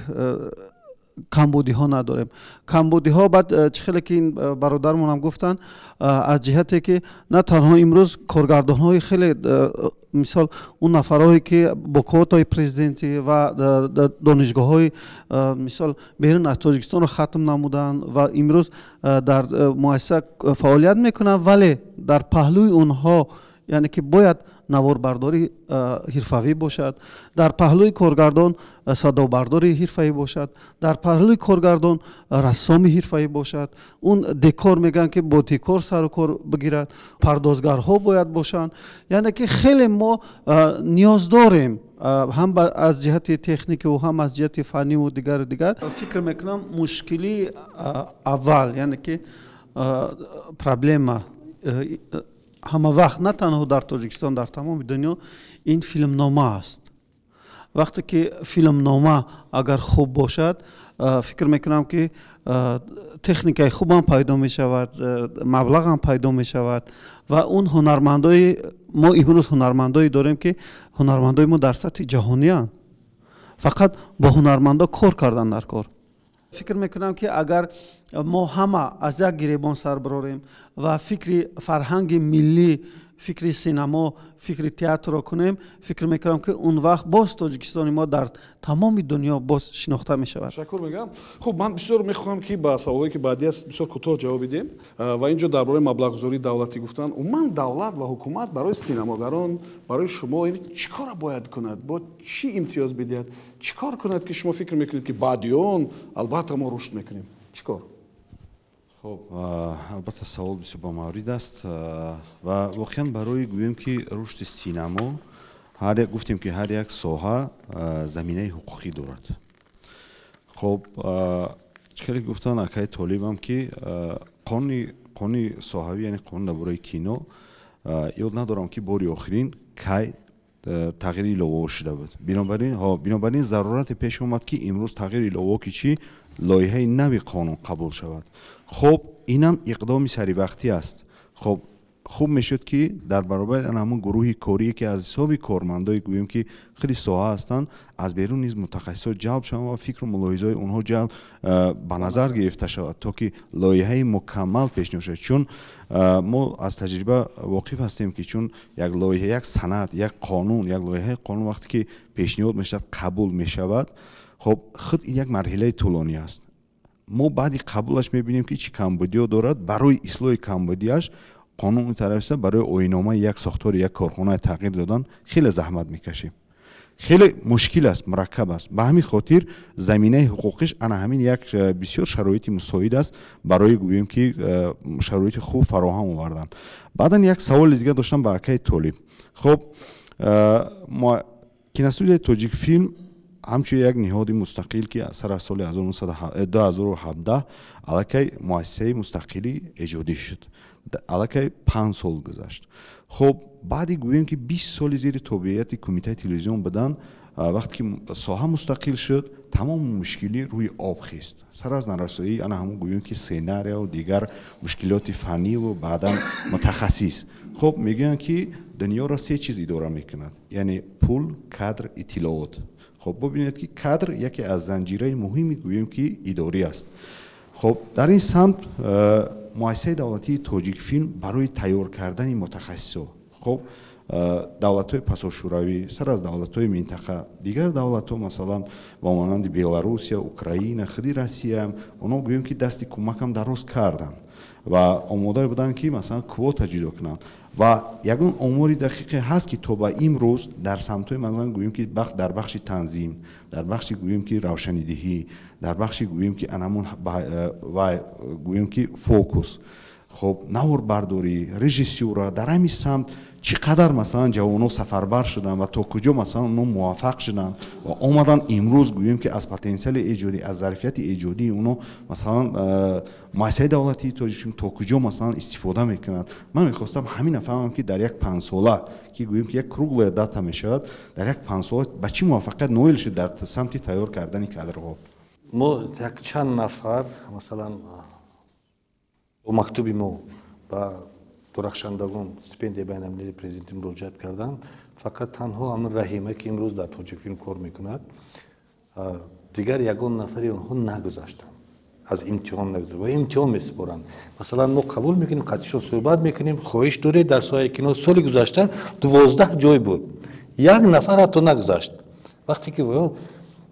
[SPEAKER 11] کمبودی ها نداریم. کمبودی ها بعد چخیلی که این برادرمون هم گفتن از جهتی که نه تنها امروز کارگردان های خیلی مثال اون نفرهایی که با کوت های پرزیدنتی و دانشگاه های مثال بیرون از تاجیکستان رو ختم نمودن و امروز در مؤسسه فعالیت میکنن، ولی در پهلوی اونها یعنی که باید نواربرداری حرفه‌ای باشد، در پهلوی کارگردان صدابرداری حرفه‌ای باشد، در پهلوی کارگردان رسامی حرفه‌ای باشد، اون دکور میگن که با دکور سر و کار بگیرد، پردازگرها باید باشند. یعنی که خیلی ما نیاز داریم هم از جهت تکنیک و هم از جهت فنی و دیگر. فکر میکنم مشکلی اول یعنی که پرابلم همه وقت نه تنها در تاجیکستان در تمام دنیا این فیلم نامه است. وقتی که فیلم نامه اگر خوب باشد فکر میکنم که تکنیکای خوب هم پیدا می شود، مبلغ هم پیدا می شود و اون هنرمندای ما امروز هنرمندایی داریم که هنرمندای ما در سطح جهانی هستند، فقط با هنرمندا کار کردن در کار. فکر میکنم که اگر ما همه از یک گریبان سر براریم و فکر فرهنگ ملی، فکر سینما، فکر تئاتر را کنیم، فکر میکنم که اون وقت باز تاجیکستان ما در تمام دنیا باز شناخته می شود.
[SPEAKER 1] تشکر میگم. خب من بسیار میخوام که با سوالی که بعدی است بسیار کوتاه جواب بدیم و اینجا درباره مبلغ گذاری دولتی گفتن. عموما دولت و حکومت برای سینماگران، برای شما یعنی چیکار باید کند؟ با چی امتیاز بدهد؟ چیکار کند که شما فکر میکنید که بعدی اون البته ما رشد میکنیم؟ چیکار؟
[SPEAKER 5] خب البته سوال بسیار با مورد است و واقعا برای گویم که رشد سینما هر یک گفتیم که هر یک ساحه زمینه حقوقی دارد. خب چکلی گفتن اکای طالب هم که قانون ساحوی یعنی قانون درباره کینو یاد ندارم که باری آخرین کی تغییر الهوا شده بود. بنابراین ضرورت پیش اومد که امروز تغییر الهوا که چی لایحه نوی قانون قبول شود. خب اینم اقدامی سری وقتی است. خب خوب میشد که در برابر همون گروه کاری که از حساب کارمندای گویم که خیلی ساحه هستند از بیرون نیز متخصصا جلب شوند و فکر و ملاحظه‌های اونها جلب به نظر گرفته شود تا که لایحه مکمل پیشنهاد شود. چون ما از تجربه واقف هستیم که چون یک لایحه، یک سند، یک قانون، یک لایحه قانون وقتی که پیشنهاد میشود قبول میشود، خب خود این یک مرحله طولانی است. ما بعدی قبولش میبینیم که چی کمبودی دارد. برای اصلاح کمبودیش قانون طرفش برای آیین‌نامه یک ساختار یک کارخانه تغییر دادن خیلی زحمت میکشیم. خیلی مشکل است، مرکب است. به همین خاطر زمینه حقوقیش انا همین یک بسیار شرایط مساعد است برای گوییم که شرایط خوب فراهم آوردن. بعدن یک سوال دیگه داشتم با اکای طالب. خب ما کینستودیوی تاجیک فیلم همچون یک نهاد مستقل که سر سال 2017 علاقه مؤسسه مستقلی ایجادی شد. علاقه 5 سال گذشت. خب بعدی گوییم که 20 سال زیر تابعیت کمیته تلویزیون بدن. وقتی که ساحه مستقل شد تمام مشکلی روی آب خیست. سر از نرسایی انا همون گوییم که سیناریا و دیگر مشکلات فنی و بعدا متخصص. خب میگن که دنیا را 3 چیز اداره میکند، یعنی پول، کادر، اطلاعات. خب ببینید که کادر یکی از زنجیره مهمی گوییم که اداری است. خب در این سمت مؤسسه دولتی تاجیک فیلم برای تیار کردن متخصصا، خب دولت‌های پساشوروی، سر از دولت‌های منطقه، دیگر دولت‌ها مثلا با مانند بلاروسیا، اوکراین، خودی روسیه هم اونا گوییم که دستی کمک هم دراز کردن و آماده بودن که مثلا کوتا جدا کنن و یگون اموری دقیقی هست که تا به امروز در سمت‌های مثلا گوییم که در بخش تنظیم، در بخش گوییم که روشنیدهی، در بخش گوییم که انمون و گوییم که فوکوس، خب نور برداری، رژیسورا در همین سمت چقدر مثلا جوانو سفربر شدن و تا کجا مثلا اونو موفق شدن و اومدن امروز گوییم که از پتانسیل ایجادی، از ظرفیت ایجادی اونو مثلا مؤسسه دولتی تاجیک فیلم تا کجا مثلا استفاده میکنند. من میخواستم همین نفهمم که در یک 5 ساله که گوییم که یک کروگل داتا میشود، در یک 5 ساله به چی موفقیت نویل شد در سمت تیار کردن کادرها.
[SPEAKER 3] ما یک چند نفر مثلا و مکتوبی ما با درخشندگان استیپندیای بین‌المللی پرزیدنت مراجعت کردند. فقط تنها همین رحیمه که امروز در تاجیک فیلم کار میکند، دیگر یگان نفری اونها نگذاشتند، از امتحان نگذاشتند و امتحان میسپارند. مثلا ما قبول میکنیم، قطعشون صحبت میکنیم، خواهش داره در سایه کینو سال گذشته 12 جای بود، یک نفر حتی نگذاشت. وقتی که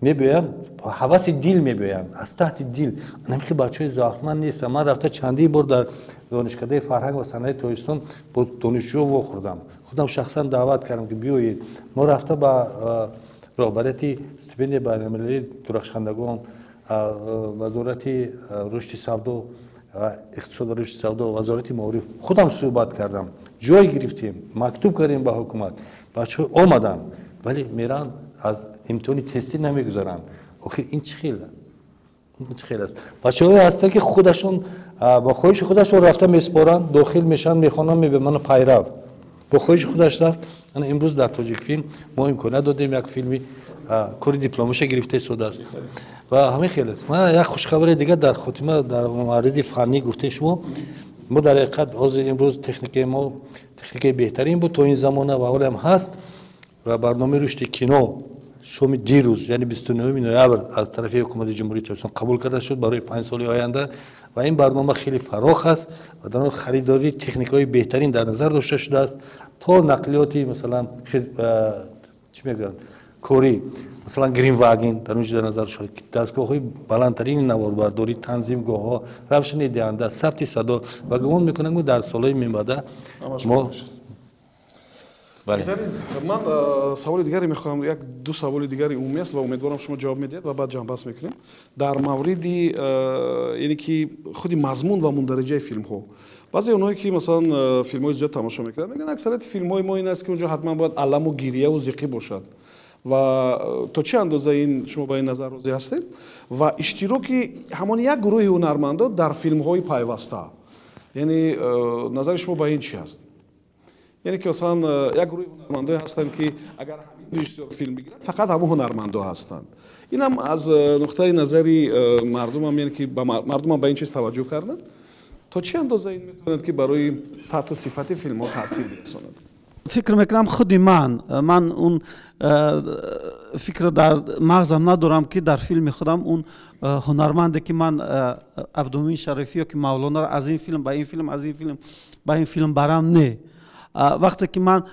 [SPEAKER 3] میبینم حواس دل میبینم، از تحت دل نمیخی بچهای زخمن نیستم. من رفته چندی بار در دانشکده فرهنگ و صنایع تاجیکستان با دانشجو واخوردم، خودم شخصا دعوت کردم که بیایید. ما رفته با رهبریت استیپندیای بین‌المللی درخشندگان، وزارت رشد سودا و اقتصاد رشد سودا، وزارت معارف خودم صحبت کردم، جای گرفتیم، مکتوب کردیم به حکومت، بچه‌ها آمدن ولی میرن از امتحان تستی نمیگذارن. آخه این چه خیل است؟ این چه خیل است؟ بچه‌ها هستن که خودشون با خواهش خودشون رفته میسپارن، داخل میشن، میخوانن، میبینن منو پیرو با خواهش خودش رفت. انا امروز در تاجیک فیلم ما امکانات دادیم یک فیلمی کاری دیپلمش گرفته شده است و همین خیلی است. من یک خوشخبر دیگه در خاتمه در مورد فنی گفته شما، ما در حقیقت از امروز تکنیک ما تکنیک بهترین بود تا این زمانه و حال هم هست و برنامه رشد کینو شوم دیروز یعنی 29 نوامبر از طرف حکومت جمهوری تاجیکستان قبول کرده شد برای 5 سال آینده و این برنامه خیلی فراخ است و در خریداری تکنیک‌های بهترین در نظر داشته شده است تا نقلیاتی مثلا چی میگن کوری، مثلا گرین واگن در اونجا در نظر شده، دستگاه‌های بلندترین نواربرداری، تنظیمگاه‌ها، روشنی دهنده، ثبت صدا و گمان می‌کنم در سال‌های می‌آینده ما
[SPEAKER 1] من سوال دیگری میخوام، یک دو سوال دیگری عمومی است و امیدوارم شما جواب میدید و بعد جمع بحث میکنیم در مورد یعنی که خود مضمون و مندرجه فیلم ها. بعضی اونایی که مثلا فیلم های زیاد تماشا میکنن میگن اکثریت فیلم های ما این است که اونجا حتما باید علم و گریه و زیقی باشد و تا چه اندازه این شما با این نظر راضی هستید و اشتراک همان یک گروه هنرمندا در فیلم های پیوسته، یعنی نظر شما با این چی است؟ یعنی که مثلا یک گروه هنرمندان هستند که اگر همین رژیسور فیلم بگیرن فقط همون هنرمندا هستند. این هم از نقطه نظری مردم هم یعنی که مردم هم به این چیز توجه کردن تا چه اندازه این میتوند که برای سطح و صفت فیلم ها تاثیر برساند؟
[SPEAKER 11] فکر میکنم خودی من اون فکر در مغزم ندارم که در فیلم خودم اون هنرمنده که من عبدالمین شریفی یا که مولانا را از این فیلم به این فیلم، از این فیلم به این فیلم برام نه. وقتی که من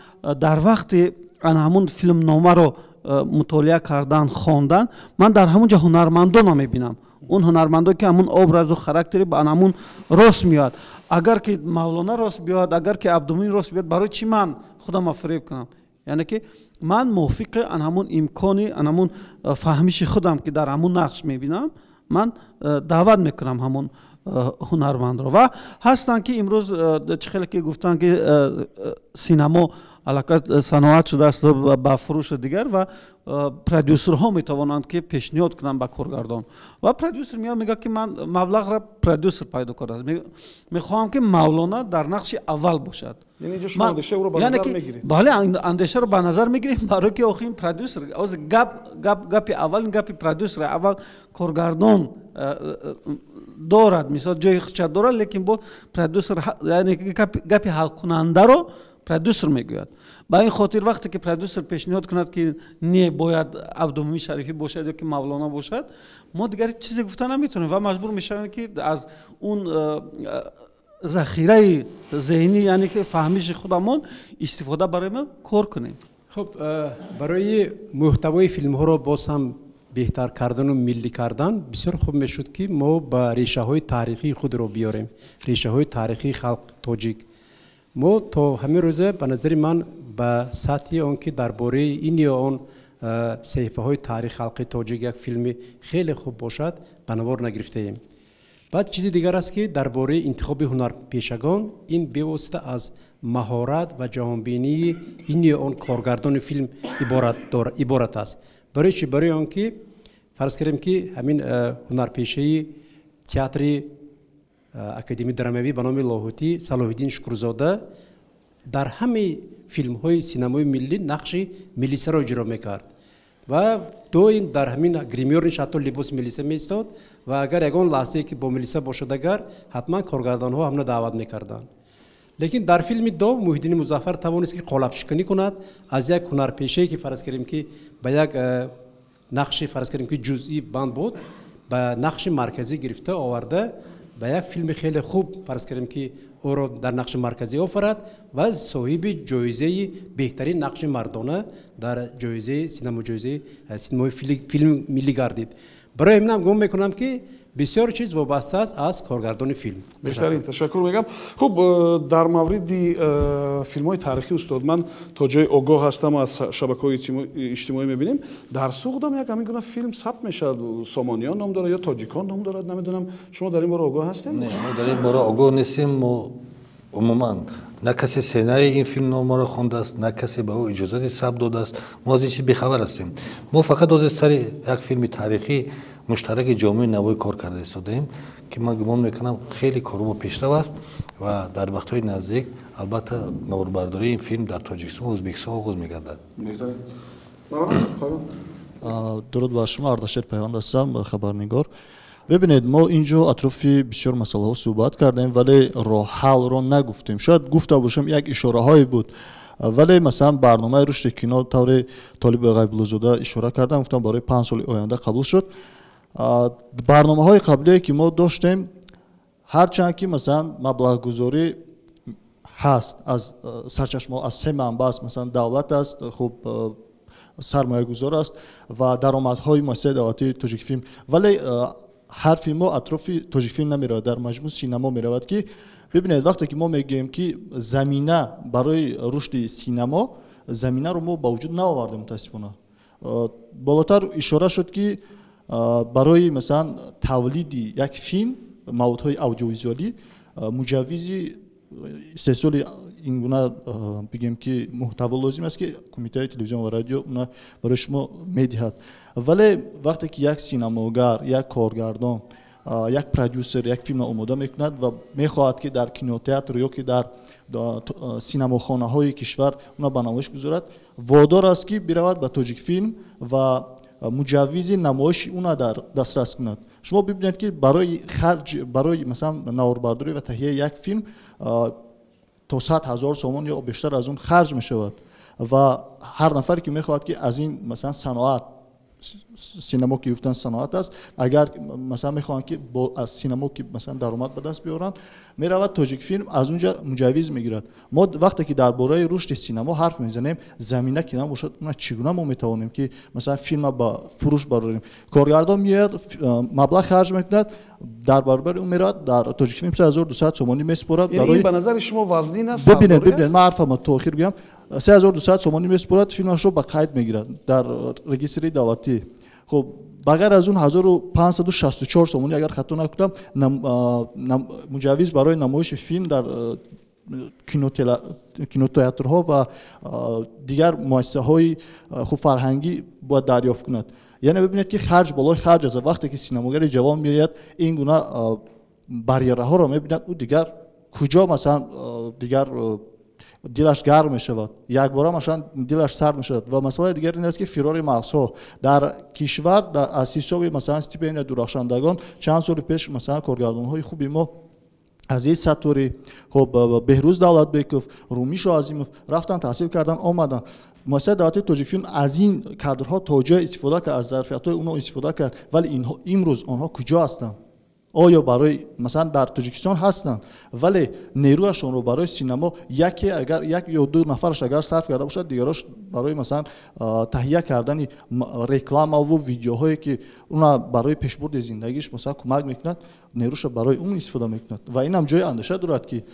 [SPEAKER 11] در وقت همون فیلم نامه رو مطالعه کردن خواندن من در همونجا هنرمندان میبینم اون هنرمندا که همون obraz و خاراکتری با همون راست میاد اگر که مولانا راست بیاد اگر که عبدالمعین راست بیاد برای چی من خودم فریب کنم یعنی که من موافق ان همون امکانی ان همون فهمیش خودم که در همون نقش میبینم من دعوت میکنم همون هنرمند رو و هستن که امروز خیلی که گفتن که سینما علاقه صنعت شده است با فروش دیگر و پرودیوسر ها میتوانند که پیشنهاد کنند به کارگردان و پرودیوسر میاد میگه که من مبلغ را پرودیوسر پیدا کردم میخوام که مولانا در نقش اول باشد
[SPEAKER 1] یعنی اینجا شما اندیشه رو به نظر میگیرید
[SPEAKER 11] بله اندیشه رو به نظر میگیریم برای که آخه این پرودیوسر از گپ اول گپ پرودیوسر اول کارگردان دارد مثلا جای خچت دارد لیکن با پرودیوسر یعنی گپ حل کننده رو پرودیوسر میگوید با این خاطر وقتی که پرودیوسر پیشنهاد کند که نه باید عبدالمعین شریفی باشد یا که مولانا باشد ما دیگر چیزی گفتن نمیتونیم و مجبور میشویم که از اون ذخیره ذهنی یعنی که فهمیش خودمون استفاده برای ما کار کنیم
[SPEAKER 10] خب برای محتوای فیلم ها رو باز هم بهتر کردن و ملی کردن بسیار خوب میشد که ما با ریشه های تاریخی خود رو بیاریم ریشه های تاریخی خلق تاجیک ما تا همین روزه به نظر من به سطحی اون که درباره این یا اون صحیفه های تاریخ خلق تاجیک یک فیلم خیلی خوب باشد بنوار نگرفته ایم بعد چیزی دیگر است که درباره انتخاب هنرپیشگان این به واسطه از مهارت و جهانبینی این یا اون کارگردان فیلم عبارت است برای چی برای آن که فرض کنیم که همین هنرپیشه تئاتر اکادمی درامایی به نام لاهوتی صلاح الدین شکرزاده در همه فیلم های سینمای ملی نقش ملیسه را اجرا میکرد و دو این در همین گریمیورش حتی لباس ملیسه میستاد و اگر یگان لحظه که با ملیسه باشد اگر حتما کارگردان ها همه دعوت میکردند لیکن در فیلم دو محیدین مظفر توانست که قالب شکنی کند از یک هنرپیشه که فرض کنیم که به یک نقش فرض کنیم که جزئی بند بود به نقش مرکزی گرفته آورده به یک فیلم خیلی خوب فرض کنیم که او را در نقش مرکزی آفرد و صاحب جایزه بهترین نقش مردانه در جایزه سینمای فیلم ملی گردید برای همین هم گمان میکنم که بسیار چیز وابسته است از کارگردان فیلم
[SPEAKER 1] بیشترین تشکر میگم خب در مورد فیلم های تاریخی استاد من تا جای آگاه هستم از شبکه‌های اجتماعی میبینیم در سوق هم یک همین گونه فیلم ثبت میشه سامانیان نام داره یا تاجیکان نام داره نمیدونم شما در این باره آگاه هستین
[SPEAKER 3] نه ما در این باره آگاه نیستیم ما عموما نه کسی سناریوی این فیلم نام را خونده است نه کسی به او اجازه ثبت داده است ما از این چیز بی‌خبر هستیم ما فقط از سر یک فیلم تاریخی مشترک جامعه نوای کار کرده ایستادیم که من گمان میکنم خیلی کارو پیشرو است و در وقت‌های نزدیک البته نوربرداری این فیلم در تاجیکستان و ازبکستان آغاز می‌گردد.
[SPEAKER 12] درود بر شما اردشیر پیوند هستم خبرنگار. ببینید ما اینجا اطراف بسیار مسائل ها صحبت کردیم ولی راه حل رو نگفتیم شاید گفته باشم یک اشاره هایی بود ولی مثلا برنامه رشد کینو طور طالب غیب‌الله اشاره کردم گفتم برای 5 سال آینده قبول شد برنامه های قبلی که ما داشتیم هرچند که مثلا مبلغ گذاری هست از سرچشمه از 3 منبع است مثلا دولت است خب سرمایه گذار است و درآمدهای مؤسسه دولتی تاجیک فیلم ولی هر فیلم ما اطراف تاجیک فیلم نمیرود در مجموع سینما میرود که ببینید وقتی که ما میگیم که زمینه برای رشد سینما زمینه رو ما با وجود نآوردیم متاسفانه بالاتر اشاره شد که برای مثلا تولید یک فیلم موادهای اودیویزیالی مجوزی 3 سال این گونه بگیم که محتوا لازم است که کمیته تلویزیون و رادیو اونا برای شما میدهد ولی وقتی که یک سینماگر یک کارگردان یک پرودیوسر یک فیلم آماده میکند و میخواهد که در کینوتئاتر یا که در سینماخانه های کشور اونا به نمایش گذارد وادار است که برود به تاجیک فیلم و مجوز نمایش اونا در دسترس کند شما ببینید که برای خرج برای مثلا نوربرداری و تهیه یک فیلم تا 100,000 سومان یا بیشتر از اون خرج می شود و هر نفری که میخواهد که از این مثلا صنعت سینما که گفتن صنعت است اگر مثلا میخوان که از سینما که مثلا درآمد به دست بیارن میرود تاجیک فیلم از اونجا مجوز میگیرد ما وقتی که درباره رشد سینما حرف میزنیم زمینه که نباشد اون چگونه ما میتوانیم که مثلا فیلم با فروش براریم کارگردان میاد مبلغ خرج میکند در برابر اون میراد در تاجیک فیلم 3200 تومانی میسپرد
[SPEAKER 1] برای به نظر شما وزنی است
[SPEAKER 12] ببینید من حرفم تو آخر بگم 3200 تومانی میسپرد فیلمش رو با قید میگیرد در رجیستری دولتی خب بغیر از اون 1564 تومانی اگر خطا نکنم مجوز برای نمایش فیلم در کینوتئاترها و دیگر مؤسسه‌های خوب فرهنگی باید دریافت کند یعنی ببینید که خرج بالای خرج است وقتی که سینماگر جوان میآید این گونه باریره ها را میبیند او دیگر کجا مثلا دیگر دلش گرم میشود یک بار مثلا دلش سرد میشود و مسئله دیگر این است که فرار مغزها در کشور از حساب مثلا استیپند درخشندگان چند سال پیش مثلا کارگردان های خوبی ما عزیز ستوری خب بهروز دولتبیکوف رومیش عظیموف رفتن تحصیل کردن آمدن مؤسسه دولتی تاجیک فیلم از این کادرها تا جای استفاده کرد از ظرفیت‌های اونها استفاده کرد ولی اینها امروز آنها کجا هستند آیا برای مثلا در تاجیکستان هستند ولی نیرویشون رو برای سینما اگر یک یا دو نفرش اگر صرف کرده باشد دیگرش برای مثلا تهیه کردن رکلام و ویدیوهایی که اونا برای پیشبرد زندگیش مثلا کمک میکنند نیروش برای اون استفاده میکنند و این هم جای اندیشه دارد که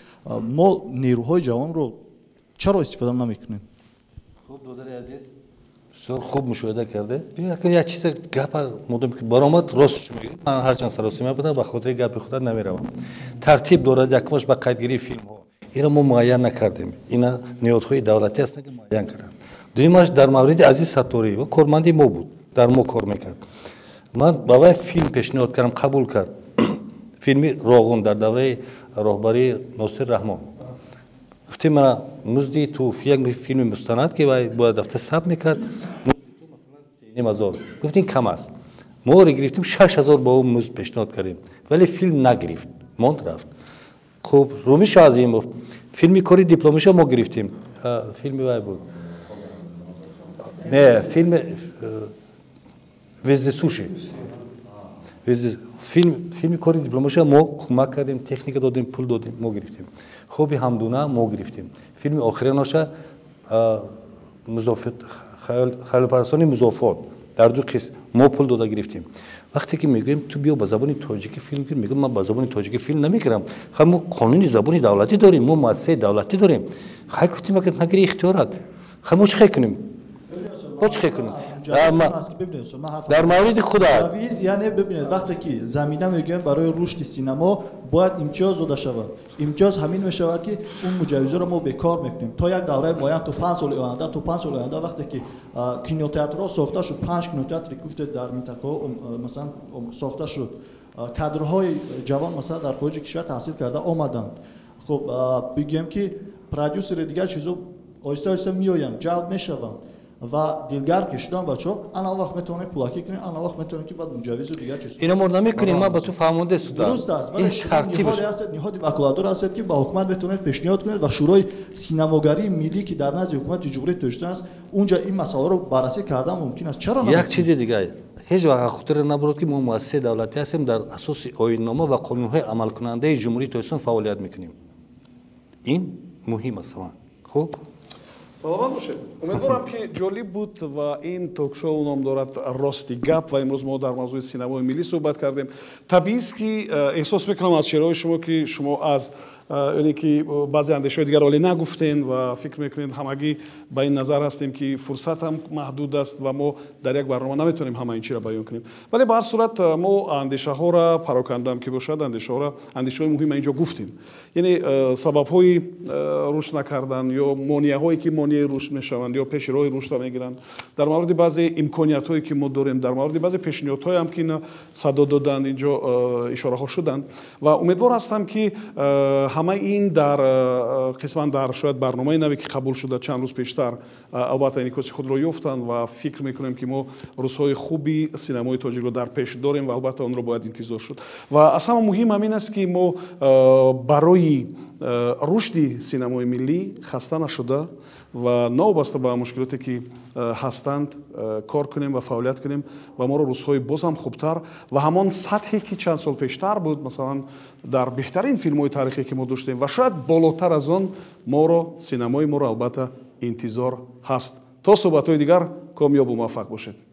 [SPEAKER 12] ما نیروهای جوان رو چرا استفاده نمیکنیم
[SPEAKER 3] خوب دادر عزیز بسیار خوب مشاهده کرده یک چیز گپ مدام که برآمد راستش میگه من هر چند سراسیمه بودم به خاطر گپ خود نمیروم ترتیب دارد یکماش به قیدگیری فیلم ها اینا ما معین نکردیم اینا نیازهای دولتی هستن که معین کردن دویمش در مورد عزیز ستوری و کارمندی ما بود در ما کار میکرد من با فیلم پیشنهاد کردم قبول کرد فیلمی راغون در دوره راهبری ناصر رحمان گفتیم من مزدی تو یک فیلم مستند که باید دفتر ثبت میکرد مثلا 3000 گفتیم کم است ما رو گرفتیم 6000 با اون مزد پیشنهاد کردیم ولی فیلم نگرفت ماند رفت خب رومیش عظیم گفت فیلمی کاری دیپلمش ما گرفتیم فیلمی وای بود نه فیلم وزد سوشی فیلم کاری دیپلمش ما کمک کردیم تکنیک دادیم پول دادیم ما گرفتیم خوبی همدونه ما گرفتیم فیلم آخری ناشه مضافات خیال پرستانی مضافات در دو قسم ما پول داده گرفتیم وقتی که میگیم تو بیا با زبان تاجیکی فیلم کن میگم من با زبان تاجیکی فیلم نمیکردم خب ما قانونی زبان دولتی داریم ما مؤسسه دولتی داریم خیلی گفتیم اگر نگیری اختیارات خب ما چه کنیم چه کنیم در مورد خدا
[SPEAKER 12] یعنی ببینید وقتی که زمینه میگیم برای رشد سینما باید امتیاز داده شود امتیاز همین میشود که اون مجوزا رو ما بیکار میکنیم تا یک دوره معین تو 5 سال آینده تو 5 سال آینده وقتی که کینوتئاترها ساخته شد 5 کینوتئاتر گفته در منطقه مثلا ساخته شد کادرهای جوان مثلا در خارج کشور تحصیل کرده آمدند خب بگیم که پرودیوسر دیگر چیزو آیسته آیسته میآیند جلب میشوند و دلگر کشیدن بچه‌ها انا وقت میتونه پولاکی کنه انا وقت میتونه که بعد مجوز دیگر چیز
[SPEAKER 3] اینا مورد نمیکنیم ما با تو فهمونده سودا
[SPEAKER 12] درست است ولی ترتیبش نهاد وکالت هست که با حکومت بتونه پیشنهاد کنه و شورای سینماگری ملی که در نزد حکومت جمهوری تاجیکستان است اونجا این مسائل رو بررسی کردن ممکن است چرا نه
[SPEAKER 3] یک چیز دیگه هیچ وقت خاطر نبرد که ما مؤسسه دولتی هستیم در اساس آیین‌نامه و قانون‌های عمل کننده جمهوری تاجیکستان فعالیت میکنیم این مهم است خب
[SPEAKER 1] саломат бошед умедворам ки ҷолиб буд ва ин токшоу ном дорад рости гап ва имрӯз мо дар мавзӯи синамои миллӣ суҳбат кардем табиист ки эҳсос мекунам аз шеърҳои шумо ки шумо аз یعنی که بعضی اندیشه‌های دیگر ولی نگفتین و فکر میکنین همگی با این نظر هستیم که فرصت هم محدود است و ما در یک برنامه نمیتونیم همه این چیز را بیان کنیم ولی به هر صورت ما اندیشه ها را پراکنده هم که باشد اندیشه های مهم اینجا گفتیم یعنی سبب های رشد نکردن یا مانع هایی که مانع رشد میشوند یا پیش راه رشد میگیرند در مورد بعضی امکانیت هایی که ما داریم در مورد بعضی پیشنهاد های هم که صدا دادن اینجا اشاره ها شدند و امیدوار هستم که ҳама ин дар қисман дар шояд барномаи наве ки қабул шуда чанд рӯз пештар албатта инъикоси худро ёфтанд ва фикр мекунем ки мо рӯзҳои хуби синамои тоҷикро дар пеш дорем ва албатта онро бояд интизор шуд. Ва аз ҳама муҳим ҳамин аст ки мо барои рушди синамои миллӣ хаста нашуда ва новобаста ба мушкилоте ки ҳастанд кор кунем ва фаъолият кунем ва моро рӯзҳои бозам хубтар ва ҳамон сатҳе ки чанд сол пештар буд, масалан дар беҳтарин филмҳои таърихие ки мо доштем ва шояд болотар аз он моро синамои моро албатта интизор ҳаст. То суҳбатҳои дигар комёбу муваффақ бошед.